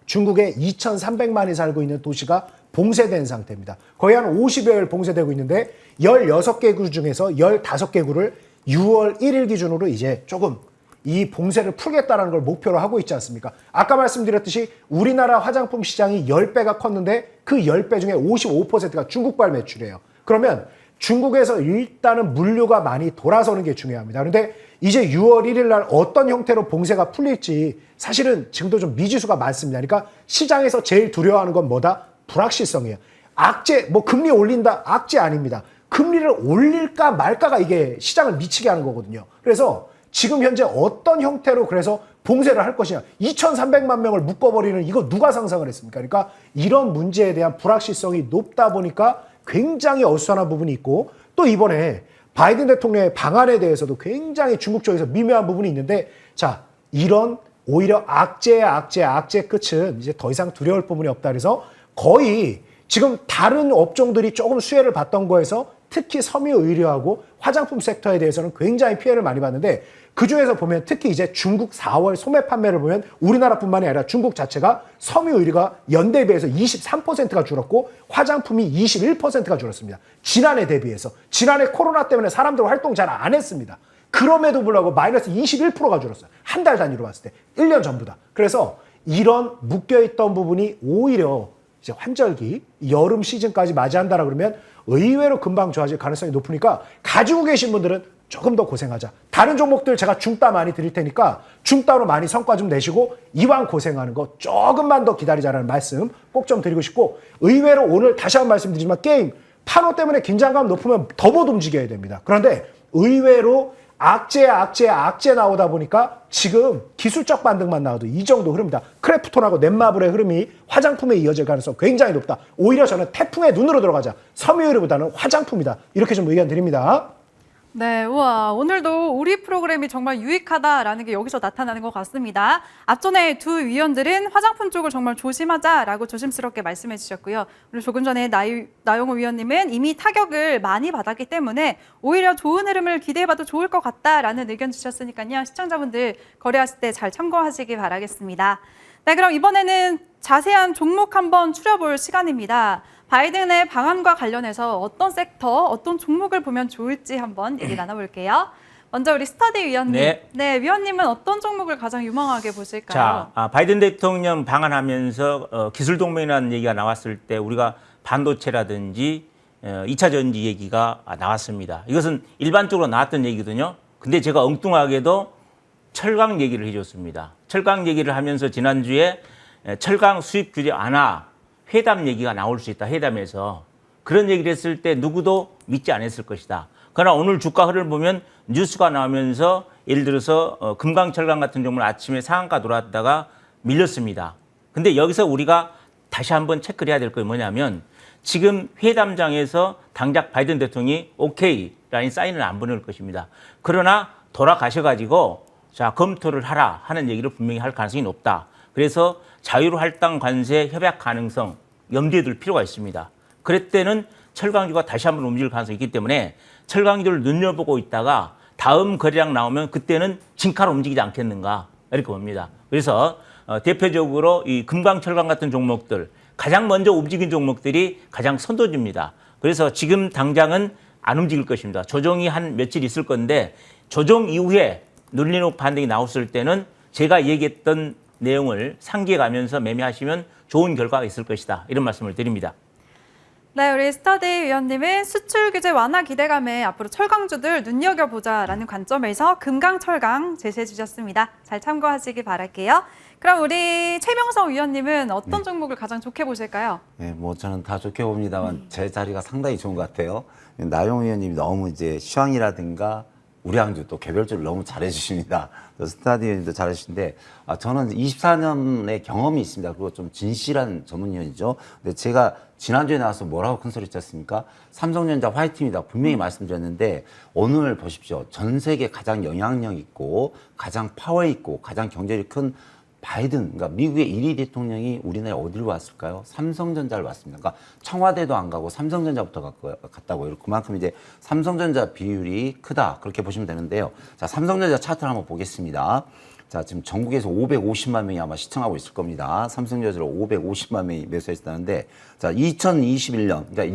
중국에 2,300만이 살고 있는 도시가 봉쇄된 상태입니다. 거의 한 50여일 봉쇄되고 있는데 16개구 중에서 15개구를 6월 1일 기준으로 이제 조금 이 봉쇄를 풀겠다는 걸 목표로 하고 있지 않습니까? 아까 말씀드렸듯이 우리나라 화장품 시장이 10배가 컸는데 그 10배 중에 55%가 중국발 매출이에요. 그러면 중국에서 일단은 물류가 많이 돌아서는 게 중요합니다. 그런데 이제 6월 1일 날 어떤 형태로 봉쇄가 풀릴지 사실은 지금도 좀 미지수가 많습니다. 그러니까 시장에서 제일 두려워하는 건 뭐다? 불확실성이에요. 악재, 뭐 금리 올린다? 악재 아닙니다. 금리를 올릴까 말까가 이게 시장을 미치게 하는 거거든요. 그래서 지금 현재 어떤 형태로 그래서 봉쇄를 할 것이냐. 2,300만 명을 묶어버리는 이거 누가 상상을 했습니까? 그러니까 이런 문제에 대한 불확실성이 높다 보니까 굉장히 어수선한 부분이 있고 또 이번에 바이든 대통령의 방안에 대해서도 굉장히 중국 쪽에서 미묘한 부분이 있는데 자, 이런 오히려 악재의 악재 끝은 이제 더 이상 두려울 부분이 없다. 그래서 거의 지금 다른 업종들이 조금 수혜를 봤던 거에서 특히 섬유의료하고 화장품 섹터에 대해서는 굉장히 피해를 많이 봤는데 그중에서 보면 특히 이제 중국 4월 소매 판매를 보면 우리나라뿐만이 아니라 중국 자체가 섬유의료가 연대에 비해서 23%가 줄었고 화장품이 21%가 줄었습니다. 지난해 대비해서. 지난해 코로나 때문에 사람들 활동 잘 안 했습니다. 그럼에도 불구하고 마이너스 21%가 줄었어요. 한 달 단위로 봤을 때. 1년 전보다. 그래서 이런 묶여있던 부분이 오히려 이제 환절기, 여름 시즌까지 맞이한다라 그러면 의외로 금방 좋아질 가능성이 높으니까 가지고 계신 분들은 조금 더 고생하자. 다른 종목들 제가 중따 많이 드릴 테니까 중따로 많이 성과 좀 내시고 이왕 고생하는 거 조금만 더 기다리자라는 말씀 꼭 좀 드리고 싶고, 의외로 오늘 다시 한번 말씀드리지만 게임 판호 때문에 긴장감 높으면 더 못 움직여야 됩니다. 그런데 의외로 악재 나오다 보니까 지금 기술적 반등만 나와도 이 정도 흐릅니다. 크래프톤하고 넷마블의 흐름이 화장품에 이어질 가능성 굉장히 높다. 오히려 저는 태풍의 눈으로 들어가자. 섬유유리보다는 화장품이다. 이렇게 좀 의견 드립니다. 네, 우와, 오늘도 우리 프로그램이 정말 유익하다라는 게 여기서 나타나는 것 같습니다. 앞전에 두 위원들은 화장품 쪽을 정말 조심하자라고 조심스럽게 말씀해 주셨고요. 그리고 조금 전에 나용호 위원님은 이미 타격을 많이 받았기 때문에 오히려 좋은 흐름을 기대해봐도 좋을 것 같다라는 의견 주셨으니까요. 시청자분들 거래하실 때 잘 참고하시기 바라겠습니다. 네, 그럼 이번에는 자세한 종목 한번 추려볼 시간입니다. 바이든의 방안과 관련해서 어떤 섹터, 어떤 종목을 보면 좋을지 한번 얘기 나눠볼게요. 먼저 우리 스터디 위원님. 네, 위원님은 어떤 종목을 가장 유망하게 보실까요? 자, 바이든 대통령 방한하면서 기술 동맹이라는 얘기가 나왔을 때 우리가 반도체라든지 2차 전지 얘기가 나왔습니다. 이것은 일반적으로 나왔던 얘기거든요. 근데 제가 엉뚱하게도 철강 얘기를 해줬습니다. 철강 얘기를 하면서 지난주에 철강 수입 규제 완화 회담 얘기가 나올 수 있다. 회담에서. 그런 얘기를 했을 때 누구도 믿지 않았을 것이다. 그러나 오늘 주가 흐름을 보면 뉴스가 나오면서 예를 들어서 금강철강 같은 종목은 아침에 상한가 돌아왔다가 밀렸습니다. 근데 여기서 우리가 다시 한번 체크를 해야 될 게 뭐냐면 지금 회담장에서 당장 바이든 대통령이 오케이라는 사인을 안 보낼 것입니다. 그러나 돌아가셔가지고 자, 검토를 하라 하는 얘기를 분명히 할 가능성이 높다. 그래서 자유할당 관세 협약 가능성 염두에 둘 필요가 있습니다. 그럴 때는 철강주가 다시 한번 움직일 가능성이 있기 때문에 철강주를 눈여보고 있다가 다음 거래량 나오면 그때는 진카로 움직이지 않겠는가 이렇게 봅니다. 그래서 대표적으로 이 금강철강 같은 종목들 가장 먼저 움직인 종목들이 가장 선도주입니다. 그래서 지금 당장은 안 움직일 것입니다. 조정이 한 며칠 있을 건데 조정 이후에 눌리는 반등이 나왔을 때는 제가 얘기했던 내용을 상기해 가면서 매매하시면 좋은 결과가 있을 것이다. 이런 말씀을 드립니다. 네, 우리 스터디 위원님은 수출 규제 완화 기대감에 앞으로 철강주들 눈여겨보자라는 관점에서 금강철강 제시해 주셨습니다. 잘 참고하시기 바랄게요. 그럼 우리 최명성 위원님은 어떤 종목을 가장 좋게 보실까요? 네, 뭐 저는 다 좋게 봅니다만 제 자리가 상당히 좋은 것 같아요. 나용 의원님이 너무 이제 시황이라든가 우량주 또 개별주를 너무 잘해주십니다. 스타디 의원님도 잘하시는데 저는 24년의 경험이 있습니다. 그리고 좀 진실한 전문위원이죠. 근데 제가 지난주에 나와서 뭐라고 큰 소리 쳤습니까? 삼성전자 화이팅이다 분명히 말씀드렸는데 오늘 보십시오. 전 세계 가장 영향력 있고 가장 파워 있고 가장 경제력이 큰 바이든, 그러니까 미국의 1위 대통령이 우리나라에 어디로 왔을까요? 삼성전자를 왔습니다. 그러니까 청와대도 안 가고 삼성전자부터 갔다고요. 그만큼 이제 삼성전자 비율이 크다. 그렇게 보시면 되는데요. 자, 삼성전자 차트를 한번 보겠습니다. 자, 지금 전국에서 550만 명이 아마 시청하고 있을 겁니다. 삼성전자로 550만 명이 매수했다는데, 자, 2021년, 그러니까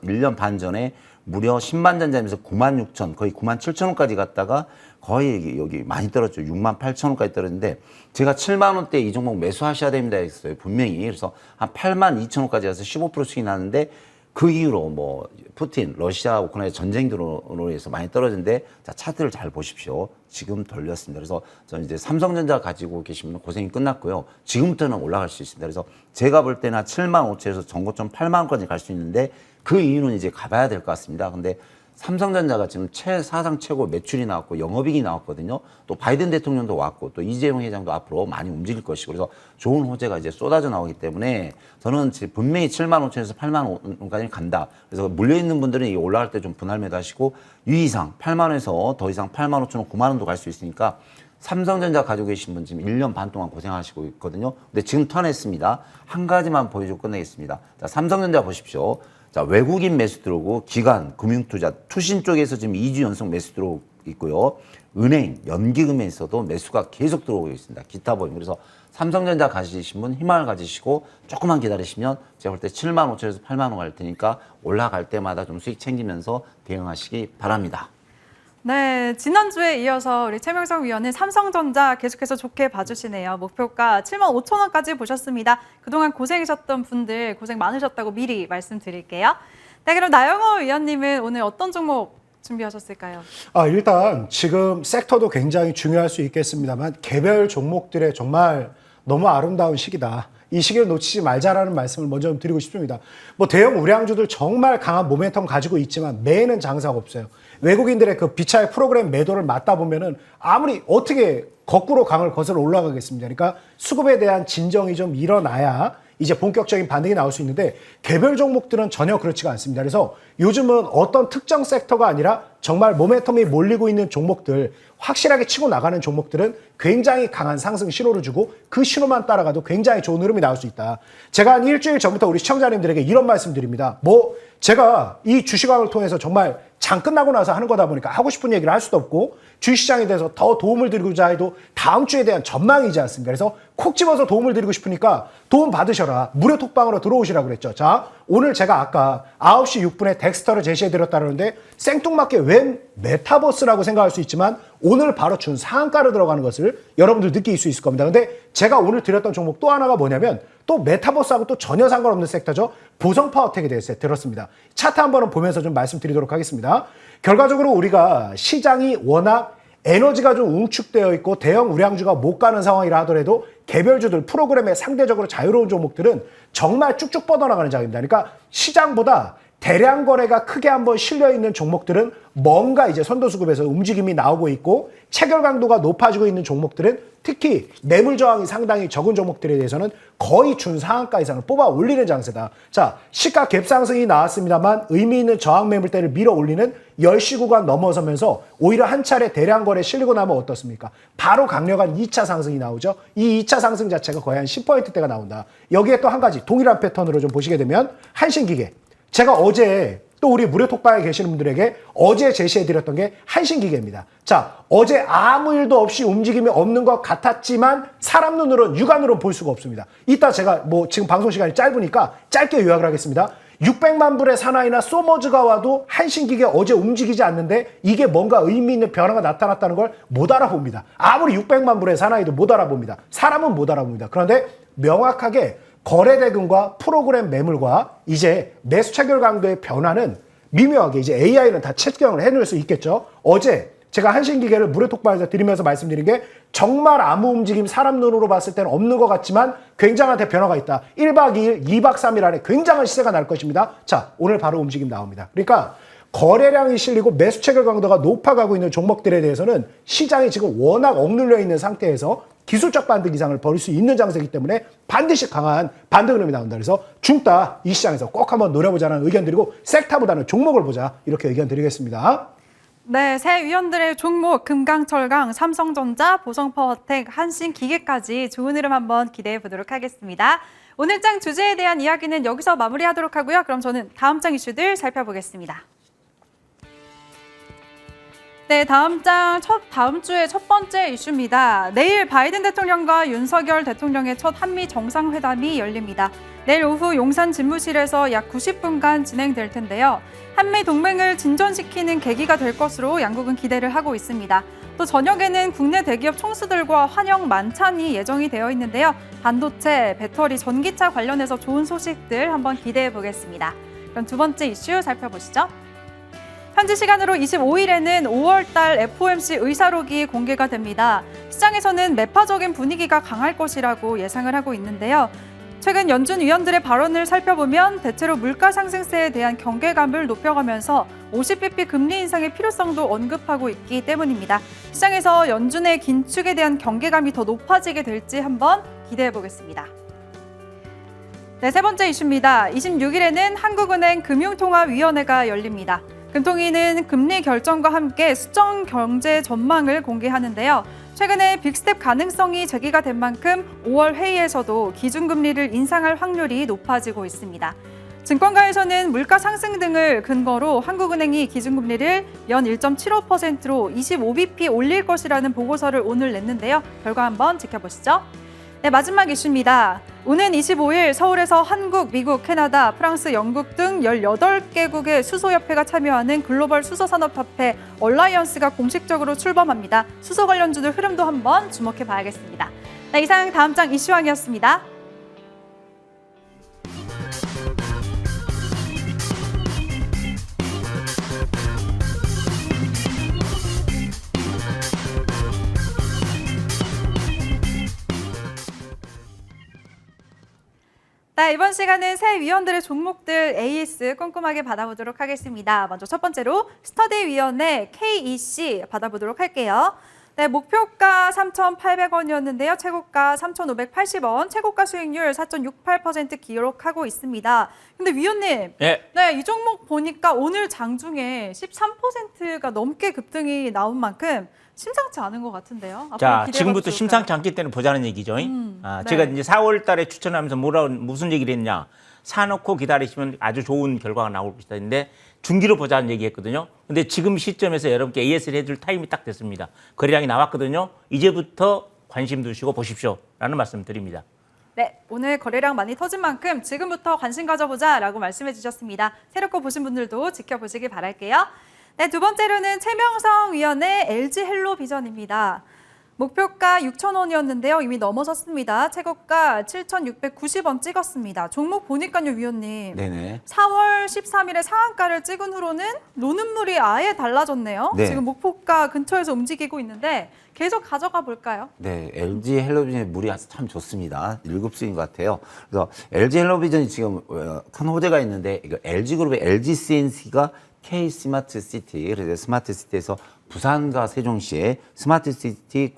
1년 반 전에 무려 10만 전자면서 9만 6천, 거의 9만 7천 원까지 갔다가 거의 여기 많이 떨어졌죠. 6만 8천 원까지 떨어졌는데 제가 7만 원대 이 종목 매수하셔야 됩니다 했어요. 분명히. 그래서 한 8만 2천 원까지 가서 15% 수익이 나는데 그 이후로 뭐 푸틴, 러시아, 우크라이나 전쟁으로 해서 많이 떨어졌는데 자, 차트를 잘 보십시오. 지금 돌렸습니다. 그래서 저는 이제 삼성전자 가지고 계시면 고생이 끝났고요. 지금부터는 올라갈 수 있습니다. 그래서 제가 볼 때는 7만 5천에서 전고점 8만 원까지 갈 수 있는데 그 이유는 이제 가봐야 될 것 같습니다. 근데 삼성전자가 지금 사상 최고 매출이 나왔고 영업이익이 나왔거든요. 또 바이든 대통령도 왔고 또 이재용 회장도 앞으로 많이 움직일 것이고 그래서 좋은 호재가 이제 쏟아져 나오기 때문에 저는 분명히 7만 5천에서 8만 원까지 간다. 그래서 물려있는 분들은 이게 올라갈 때 좀 분할 매도하시고 유의상 8만 원에서 더 이상 8만 5천 원, 9만 원도 갈 수 있으니까 삼성전자 가지고 계신 분 지금 1년 반 동안 고생하시고 있거든요. 근데 지금 턴했습니다. 한 가지만 보여주고 끝내겠습니다. 자, 삼성전자 보십시오. 자, 외국인 매수 들어오고 기관, 금융투자, 투신 쪽에서 지금 2주 연속 매수 들어오고 있고요. 은행, 연기금에서도 매수가 계속 들어오고 있습니다. 기타 보임. 그래서 삼성전자 가지신 분 희망을 가지시고 조금만 기다리시면 제가 볼 때 7만 5천에서 8만 원 갈 테니까 올라갈 때마다 좀 수익 챙기면서 대응하시기 바랍니다. 네, 지난주에 이어서 우리 최명성 위원은 삼성전자 계속해서 좋게 봐주시네요. 목표가 75,000원까지 보셨습니다. 그동안 고생하셨던 분들 고생 많으셨다고 미리 말씀드릴게요. 네, 그럼 나영호 위원님은 오늘 어떤 종목 준비하셨을까요? 일단 지금 섹터도 굉장히 중요할 수 있겠습니다만 개별 종목들의 정말 너무 아름다운 시기다. 이 시기를 놓치지 말자라는 말씀을 먼저 좀 드리고 싶습니다. 뭐 대형 우량주들 정말 강한 모멘텀 가지고 있지만 매는 장사가 없어요. 외국인들의 그 비차의 프로그램 매도를 맞다 보면은 아무리 어떻게 거꾸로 강을 거슬러 올라가겠습니까? 그러니까 수급에 대한 진정이 좀 일어나야 이제 본격적인 반등이 나올 수 있는데 개별 종목들은 전혀 그렇지가 않습니다. 그래서 요즘은 어떤 특정 섹터가 아니라 정말 모멘텀이 몰리고 있는 종목들, 확실하게 치고 나가는 종목들은 굉장히 강한 상승 신호를 주고 그 신호만 따라가도 굉장히 좋은 흐름이 나올 수 있다. 제가 한 일주일 전부터 우리 시청자님들에게 이런 말씀 드립니다. 제가 이 주식왕을 통해서 정말 장 끝나고 나서 하는 거다 보니까 하고 싶은 얘기를 할 수도 없고 주식시장에 대해서 더 도움을 드리고자 해도 다음 주에 대한 전망이지 않습니까? 그래서 콕 집어서 도움을 드리고 싶으니까 도움 받으셔라. 무료 톡방으로 들어오시라고 그랬죠. 자, 오늘 제가 아까 9시 6분에 덱스터를 제시해드렸다는데 생뚱맞게 웬 메타버스라고 생각할 수 있지만 오늘 바로 준 상한가로 들어가는 것을 여러분들 느낄 수 있을 겁니다. 근데 제가 오늘 드렸던 종목 또 하나가 뭐냐면 또 메타버스하고 또 전혀 상관없는 섹터죠. 보성파워텍에 대해서 들었습니다. 차트 한번 보면서 좀 말씀드리도록 하겠습니다. 결과적으로 우리가 시장이 워낙 에너지가 좀 웅축되어 있고 대형 우량주가 못 가는 상황이라 하더라도 개별주들 프로그램에 상대적으로 자유로운 종목들은 정말 쭉쭉 뻗어나가는 장입니다. 그러니까 시장보다 대량 거래가 크게 한번 실려있는 종목들은 뭔가 이제 선도수급에서 움직임이 나오고 있고 체결 강도가 높아지고 있는 종목들은 특히 매물 저항이 상당히 적은 종목들에 대해서는 거의 준 상한가 이상을 뽑아 올리는 장세다. 자, 시가 갭 상승이 나왔습니다만 의미 있는 저항 매물대를 밀어 올리는 10시 구간 넘어서면서 오히려 한 차례 대량 거래 실리고 나면 어떻습니까? 바로 강력한 2차 상승이 나오죠. 이 2차 상승 자체가 거의 한 10%대가 나온다. 여기에 또 한 가지 동일한 패턴으로 좀 보시게 되면 한신기계. 제가 어제 또 우리 무료 톡방에 계시는 분들에게 어제 제시해드렸던 게 한신기계입니다. 자, 어제 아무 일도 없이 움직임이 없는 것 같았지만 사람 눈으로는 육안으로 볼 수가 없습니다. 이따 제가 지금 방송 시간이 짧으니까 짧게 요약을 하겠습니다. 600만 불의 사나이나 소머즈가 와도 한신기계 어제 움직이지 않는데 이게 뭔가 의미 있는 변화가 나타났다는 걸 못 알아봅니다. 아무리 600만 불의 사나이도 못 알아봅니다. 사람은 못 알아봅니다. 그런데 명확하게 거래대금과 프로그램 매물과 이제 매수 체결 강도의 변화는 미묘하게 이제 AI는 다 측정을 해낼 수 있겠죠. 어제 제가 한신기계를 무료 톡방에서 드리면서 말씀드린 게 정말 아무 움직임 사람 눈으로 봤을 때는 없는 것 같지만 굉장한 변화가 있다. 1박 2일, 2박 3일 안에 굉장한 시세가 날 것입니다. 자, 오늘 바로 움직임 나옵니다. 그러니까 거래량이 실리고 매수 체결 강도가 높아가고 있는 종목들에 대해서는 시장이 지금 워낙 억눌려 있는 상태에서 기술적 반등 이상을 벌일 수 있는 장세이기 때문에 반드시 강한 반등 흐름이 나온다. 그래서 중따 이 시장에서 꼭 한번 노려보자는 의견 드리고 섹터보다는 종목을 보자 이렇게 의견 드리겠습니다. 네, 새 위원들의 종목 금강철강, 삼성전자, 보성파워텍, 한신기계까지 좋은 흐름 한번 기대해 보도록 하겠습니다. 오늘 장 주제에 대한 이야기는 여기서 마무리하도록 하고요. 그럼 저는 다음 장 이슈들 살펴보겠습니다. 네, 다음 주의 첫 번째 이슈입니다. 내일 바이든 대통령과 윤석열 대통령의 첫 한미 정상회담이 열립니다. 내일 오후 용산 집무실에서 약 90분간 진행될 텐데요. 한미 동맹을 진전시키는 계기가 될 것으로 양국은 기대를 하고 있습니다. 또 저녁에는 국내 대기업 총수들과 환영 만찬이 예정이 되어 있는데요. 반도체, 배터리, 전기차 관련해서 좋은 소식들 한번 기대해 보겠습니다. 그럼 두 번째 이슈 살펴보시죠. 현지 시간으로 25일에는 5월달 FOMC 의사록이 공개가 됩니다. 시장에서는 매파적인 분위기가 강할 것이라고 예상을 하고 있는데요. 최근 연준 위원들의 발언을 살펴보면 대체로 물가 상승세에 대한 경계감을 높여가면서 50bp 금리 인상의 필요성도 언급하고 있기 때문입니다. 시장에서 연준의 긴축에 대한 경계감이 더 높아지게 될지 한번 기대해 보겠습니다. 네, 세 번째 이슈입니다. 26일에는 한국은행 금융통화위원회가 열립니다. 금통위는 금리 결정과 함께 수정 경제 전망을 공개하는데요. 최근에 빅스텝 가능성이 제기가 된 만큼 5월 회의에서도 기준금리를 인상할 확률이 높아지고 있습니다. 증권가에서는 물가 상승 등을 근거로 한국은행이 기준금리를 연 1.75%로 25bp 올릴 것이라는 보고서를 오늘 냈는데요. 결과 한번 지켜보시죠. 네, 마지막 이슈입니다. 오는 25일 서울에서 한국, 미국, 캐나다, 프랑스, 영국 등 18개국의 수소협회가 참여하는 글로벌 수소산업협회 얼라이언스가 공식적으로 출범합니다. 수소 관련주들 흐름도 한번 주목해 봐야겠습니다. 네, 이상 다음 장 이슈왕이었습니다. 네, 이번 시간은 새 위원들의 종목들 AS 꼼꼼하게 받아보도록 하겠습니다. 먼저 첫 번째로 스터디 위원의 KEC 받아보도록 할게요. 네, 목표가 3,800원이었는데요. 최고가 3,580원, 최고가 수익률 4.68% 기록하고 있습니다. 근데 위원님, 예. 네, 이 종목 보니까 오늘 장중에 13%가 넘게 급등이 나온 만큼 심상치 않은 것 같은데요. 앞으로 자, 기대해봐도 지금부터 좋을까요? 심상치 않기 때문에 보자는 얘기죠. 네. 제가 이제 4월 달에 추천하면서 무슨 얘기를 했냐. 사놓고 기다리시면 아주 좋은 결과가 나올 것이다. 근데 중기로 보자는 얘기했거든요. 근데 지금 시점에서 여러분께 AS를 해줄 타임이 딱 됐습니다. 거래량이 나왔거든요. 이제부터 관심 두시고 보십시오. 라는 말씀 드립니다. 네, 오늘 거래량 많이 터진 만큼 지금부터 관심 가져보자라고 말씀해 주셨습니다. 새롭게 보신 분들도 지켜보시기 바랄게요. 네, 두 번째로는 최명성 위원의 LG 헬로비전입니다. 목표가 6,000원이었는데요. 이미 넘어섰습니다. 최고가 7,690원 찍었습니다. 종목 보니까요, 위원님. 네네. 4월 13일에 상한가를 찍은 후로는 노는물이 아예 달라졌네요. 네. 지금 목표가 근처에서 움직이고 있는데 계속 가져가 볼까요? 네, LG 헬로비전의 물이 참 좋습니다. 1급수인 것 같아요. 그래서 LG 헬로비전이 지금 큰 호재가 있는데 이거 LG그룹의 LG CNC가 K 스마트 시티, 그래서 스마트 시티에서 부산과 세종시에 스마트 시티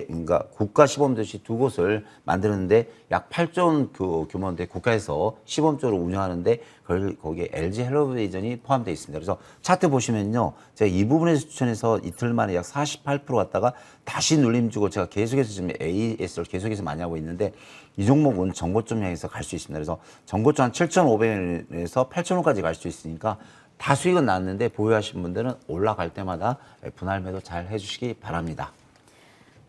그러니까 국가 시범도시 두 곳을 만드는데 약 8조 원 규모인데 국가에서 시범적으로 운영하는데 거기에 LG 헬로비전이 포함되어 있습니다. 그래서 차트 보시면요, 제가 이 부분에서 추천해서 이틀 만에 약 48% 갔다가 다시 눌림 주고 제가 계속해서 지금 AS를 계속해서 많이 하고 있는데 이 종목은 정고점 향해서 갈 수 있습니다. 그래서 정고점 한 7,500원에서 8,000원까지 갈 수 있으니까. 다 수익은 났는데 보유하신 분들은 올라갈 때마다 분할 매도 잘 해주시기 바랍니다.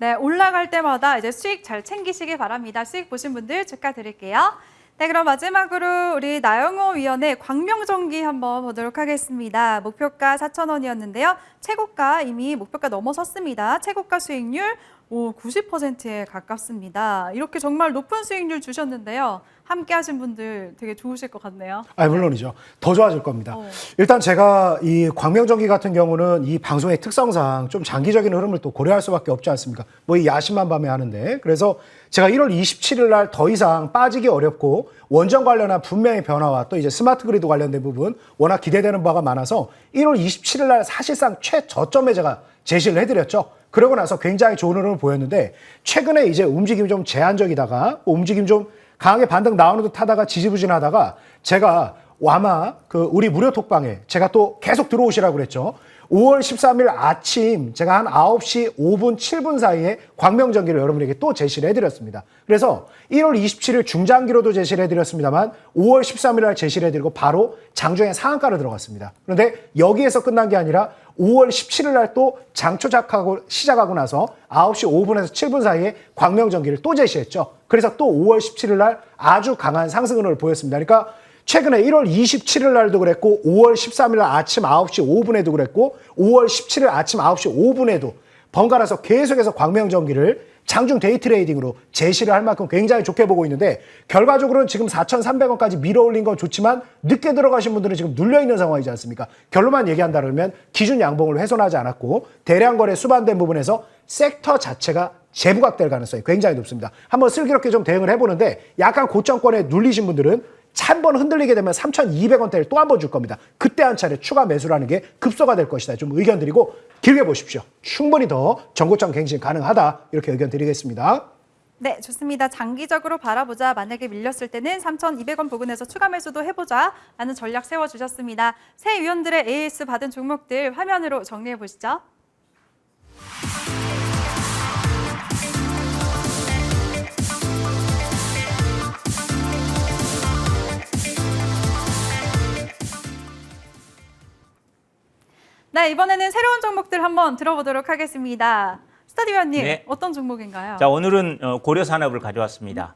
네, 올라갈 때마다 이제 수익 잘 챙기시기 바랍니다. 수익 보신 분들 축하드릴게요. 네, 그럼 마지막으로 우리 나영호 위원의 광명전기 한번 보도록 하겠습니다. 목표가 4,000원이었는데요. 최고가 이미 목표가 넘어섰습니다. 최고가 수익률 90%에 가깝습니다. 이렇게 정말 높은 수익률 주셨는데요. 함께 하신 분들 되게 좋으실 것 같네요. 아, 물론이죠. 더 좋아질 겁니다. 어. 일단 제가 이 광명전기 같은 경우는 이 방송의 특성상 좀 장기적인 흐름을 또 고려할 수밖에 없지 않습니까? 뭐 이 야심만 밤에 하는데. 그래서 제가 1월 27일 날 더 이상 빠지기 어렵고 원전 관련한 분명히 변화와 또 이제 스마트 그리드 관련된 부분 워낙 기대되는 바가 많아서 1월 27일 날 사실상 최저점에 제가 제시를 해드렸죠. 그러고 나서 굉장히 좋은 흐름을 보였는데 최근에 이제 움직임이 좀 제한적이다가 움직임 좀 강하게 반등 나오는 듯 하다가 지지부진하다가 제가 아마 우리 무료 톡방에 제가 또 계속 들어오시라고 그랬죠. 5월 13일 아침 제가 한 9시 5분, 7분 사이에 광명전기를 여러분에게 또 제시를 해드렸습니다. 그래서 1월 27일 중장기로도 제시를 해드렸습니다만 5월 13일 날 제시를 해드리고 바로 장중에 상한가로 들어갔습니다. 그런데 여기에서 끝난 게 아니라 5월 17일 날 또 장초작하고 시작하고 나서 9시 5분에서 7분 사이에 광명전기를 또 제시했죠. 그래서 또 5월 17일 날 아주 강한 상승 흐름을 보였습니다. 그러니까 최근에 1월 27일 날도 그랬고 5월 13일 날 아침 9시 5분에도 그랬고 5월 17일 아침 9시 5분에도 번갈아서 계속해서 광명전기를 장중 데이 트레이딩으로 제시를 할 만큼 굉장히 좋게 보고 있는데 결과적으로는 지금 4,300원까지 밀어올린 건 좋지만 늦게 들어가신 분들은 지금 눌려있는 상황이지 않습니까? 결론만 얘기한다 그러면 기준 양봉을 훼손하지 않았고 대량 거래 수반된 부분에서 섹터 자체가 재부각될 가능성이 굉장히 높습니다. 한번 슬기롭게 좀 대응을 해보는데 약간 고점권에 눌리신 분들은 한 번 흔들리게 되면 3,200원대를 또 한 번 줄 겁니다. 그때 한 차례 추가 매수라는 게 급소가 될 것이다. 좀 의견 드리고 길게 보십시오. 충분히 더 전고점 갱신 가능하다. 이렇게 의견 드리겠습니다. 네, 좋습니다. 장기적으로 바라보자. 만약에 밀렸을 때는 3,200원 부근에서 추가 매수도 해보자 라는 전략 세워주셨습니다. 새 위원들의 AS 받은 종목들 화면으로 정리해 보시죠. 네, 이번에는 새로운 종목들 한번 들어보도록 하겠습니다. 스타디오님 네. 어떤 종목인가요? 자, 오늘은 고려산업을 가져왔습니다.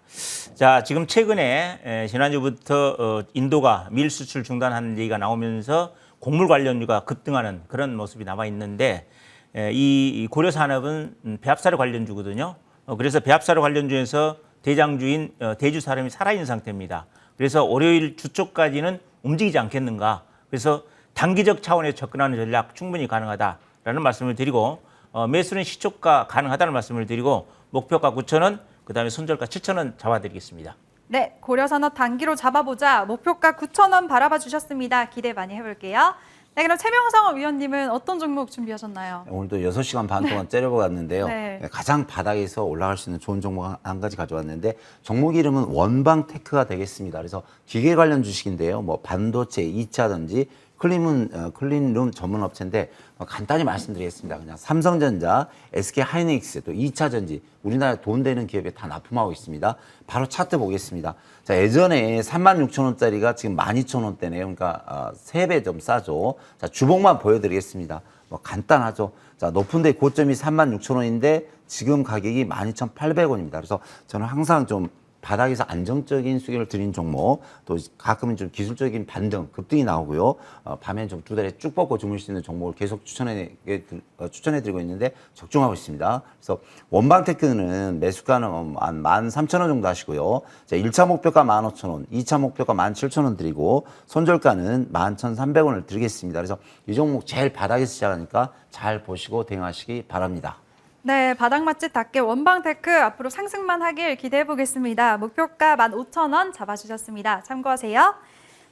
자, 지금 최근에 지난주부터 인도가 밀 수출 중단하는 얘기가 나오면서 곡물 관련주가 급등하는 그런 모습이 나와 있는데 이 고려산업은 배합사료 관련주거든요. 그래서 배합사료 관련주에서 대장주인 대주사람이 살아있는 상태입니다. 그래서 월요일 주 쪽까지는 움직이지 않겠는가. 그래서 단기적 차원에서 접근하는 전략 충분히 가능하다라는 말씀을 드리고 매수는 시초가 가능하다는 말씀을 드리고 목표가 9,000원, 그다음에 손절가 7,000원 잡아드리겠습니다. 네, 고려산업 단기로 잡아보자. 목표가 9,000원 바라봐 주셨습니다. 기대 많이 해볼게요. 네, 그럼 최명성 위원님은 어떤 종목 준비하셨나요? 오늘도 6시간 반 동안 째려보았는데요. 네. 가장 바닥에서 올라갈 수 있는 좋은 종목 한 가지 가져왔는데 종목 이름은 원방테크가 되겠습니다. 그래서 기계 관련 주식인데요. 뭐 반도체, 2차전지, 클린룸 전문 업체인데 간단히 말씀드리겠습니다. 그냥 삼성전자, SK하이닉스, 또 2차전지 우리나라에 돈 되는 기업에 다 납품하고 있습니다. 바로 차트 보겠습니다. 자, 예전에 36,000원짜리가 지금 12,000원대네요. 그러니까 3배 좀 싸죠. 자, 주봉만 보여드리겠습니다. 뭐 간단하죠. 자, 높은 데 고점이 36,000원인데 지금 가격이 12,800원입니다. 그래서 저는 항상 좀 바닥에서 안정적인 수익을 드린 종목, 또 가끔은 좀 기술적인 반등, 급등이 나오고요. 밤에 좀 두 달에 쭉 뻗고 주무실 수 있는 종목을 계속 추천해드리고 있는데 적중하고 있습니다. 그래서 원방테크는 매수가는 한 13,000원 정도 하시고요. 자, 1차 목표가 15,000원, 2차 목표가 17,000원 드리고 손절가는 11,300원을 드리겠습니다. 그래서 이 종목 제일 바닥에서 시작하니까 잘 보시고 대응하시기 바랍니다. 네, 바닥 맛집답게 원방테크 앞으로 상승만 하길 기대해 보겠습니다. 목표가 15,000원 잡아주셨습니다. 참고하세요.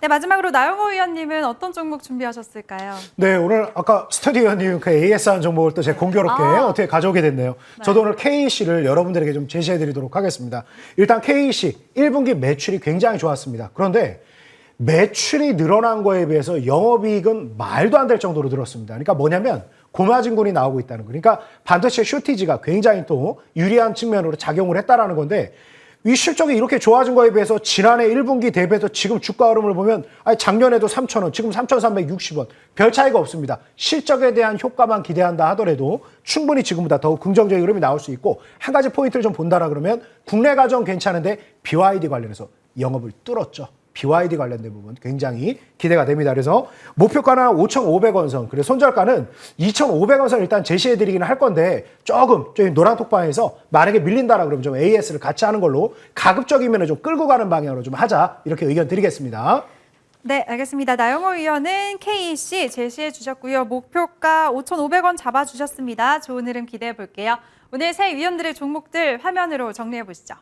네, 마지막으로 나영호 위원님은 어떤 종목 준비하셨을까요? 네, 오늘 아까 스튜디오님 그 AS한 종목을 또 제가 공교롭게 어떻게 가져오게 됐네요. 저도 오늘 KEC를 여러분들에게 좀 제시해 드리도록 하겠습니다. 일단 KEC 1분기 매출이 굉장히 좋았습니다. 그런데 매출이 늘어난 거에 비해서 영업이익은 말도 안 될 정도로 늘었습니다. 그러니까 뭐냐면 고마진군이 나오고 있다는 거. 그러니까 반도체 쇼티지가 굉장히 또 유리한 측면으로 작용을 했다라는 건데 이 실적이 이렇게 좋아진 거에 비해서 지난해 1분기 대비해서 지금 주가 흐름을 보면 아니 작년에도 3,000원, 지금 3,360원. 별 차이가 없습니다. 실적에 대한 효과만 기대한다 하더라도 충분히 지금보다 더욱 긍정적인 흐름이 나올 수 있고 한 가지 포인트를 좀 본다라 그러면 국내 가전 괜찮은데 BYD 관련해서 영업을 뚫었죠. BYD 관련된 부분 굉장히 기대가 됩니다. 그래서 목표가는 5,500원 선, 그리고 손절가는 2,500원 선 일단 제시해드리기는 할 건데 조금 노란톡방에서 만약에 밀린다라 그러면 좀 AS를 같이 하는 걸로 가급적이면 좀 끌고 가는 방향으로 좀 하자 이렇게 의견 드리겠습니다. 네, 알겠습니다. 나영호 위원은 KEC 제시해 주셨고요. 목표가 5,500원 잡아주셨습니다. 좋은 흐름 기대해 볼게요. 오늘 새 위원들의 종목들 화면으로 정리해 보시죠.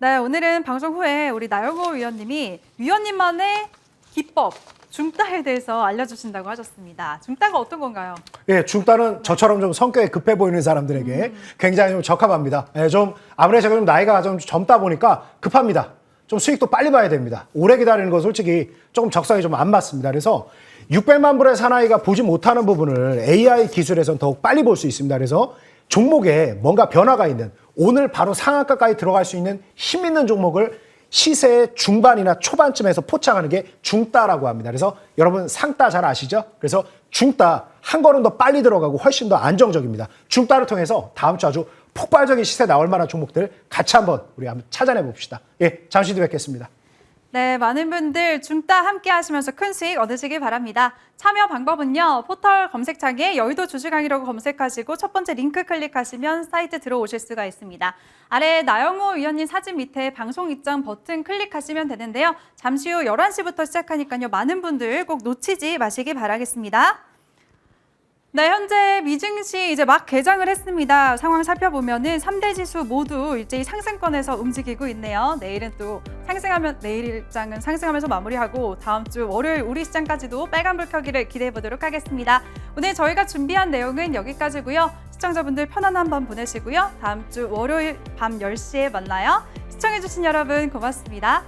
네, 오늘은 방송 후에 우리 나영호 위원님이 위원님만의 기법, 중따에 대해서 알려주신다고 하셨습니다. 중따가 어떤 건가요? 예, 중따는 저처럼 좀 성격이 급해 보이는 사람들에게 굉장히 좀 적합합니다. 예, 좀 아무래도 제가 좀 나이가 좀 젊다 보니까 급합니다. 좀 수익도 빨리 봐야 됩니다. 오래 기다리는 거 솔직히 조금 적성이 좀 안 맞습니다. 그래서 600만 불의 사나이가 보지 못하는 부분을 AI 기술에서는 더욱 빨리 볼 수 있습니다. 그래서 종목에 뭔가 변화가 있는 오늘 바로 상한가까지 들어갈 수 있는 힘 있는 종목을 시세의 중반이나 초반쯤에서 포착하는 게 중따라고 합니다. 그래서 여러분 상따 잘 아시죠? 그래서 중따 한 걸음 더 빨리 들어가고 훨씬 더 안정적입니다. 중따를 통해서 다음 주 아주 폭발적인 시세 나올 만한 종목들 같이 한번 우리 한번 찾아내 봅시다. 예, 잠시 뒤에 뵙겠습니다. 네, 많은 분들 중따 함께 하시면서 큰 수익 얻으시기 바랍니다. 참여 방법은요. 포털 검색창에 여의도 주식강의라고 검색하시고 첫 번째 링크 클릭하시면 사이트 들어오실 수가 있습니다. 아래 나영호 위원님 사진 밑에 방송 입장 버튼 클릭하시면 되는데요. 잠시 후 11시부터 시작하니까요. 많은 분들 꼭 놓치지 마시기 바라겠습니다. 네, 현재 미증시 이제 막 개장을 했습니다. 상황 살펴보면은 3대 지수 모두 일제히 상승권에서 움직이고 있네요. 내일은 또 내일 일장은 상승하면서 마무리하고 다음 주 월요일 우리 시장까지도 빨간불 켜기를 기대해 보도록 하겠습니다. 오늘 저희가 준비한 내용은 여기까지고요. 시청자분들 편안한 밤 보내시고요. 다음 주 월요일 밤 10시에 만나요. 시청해주신 여러분 고맙습니다.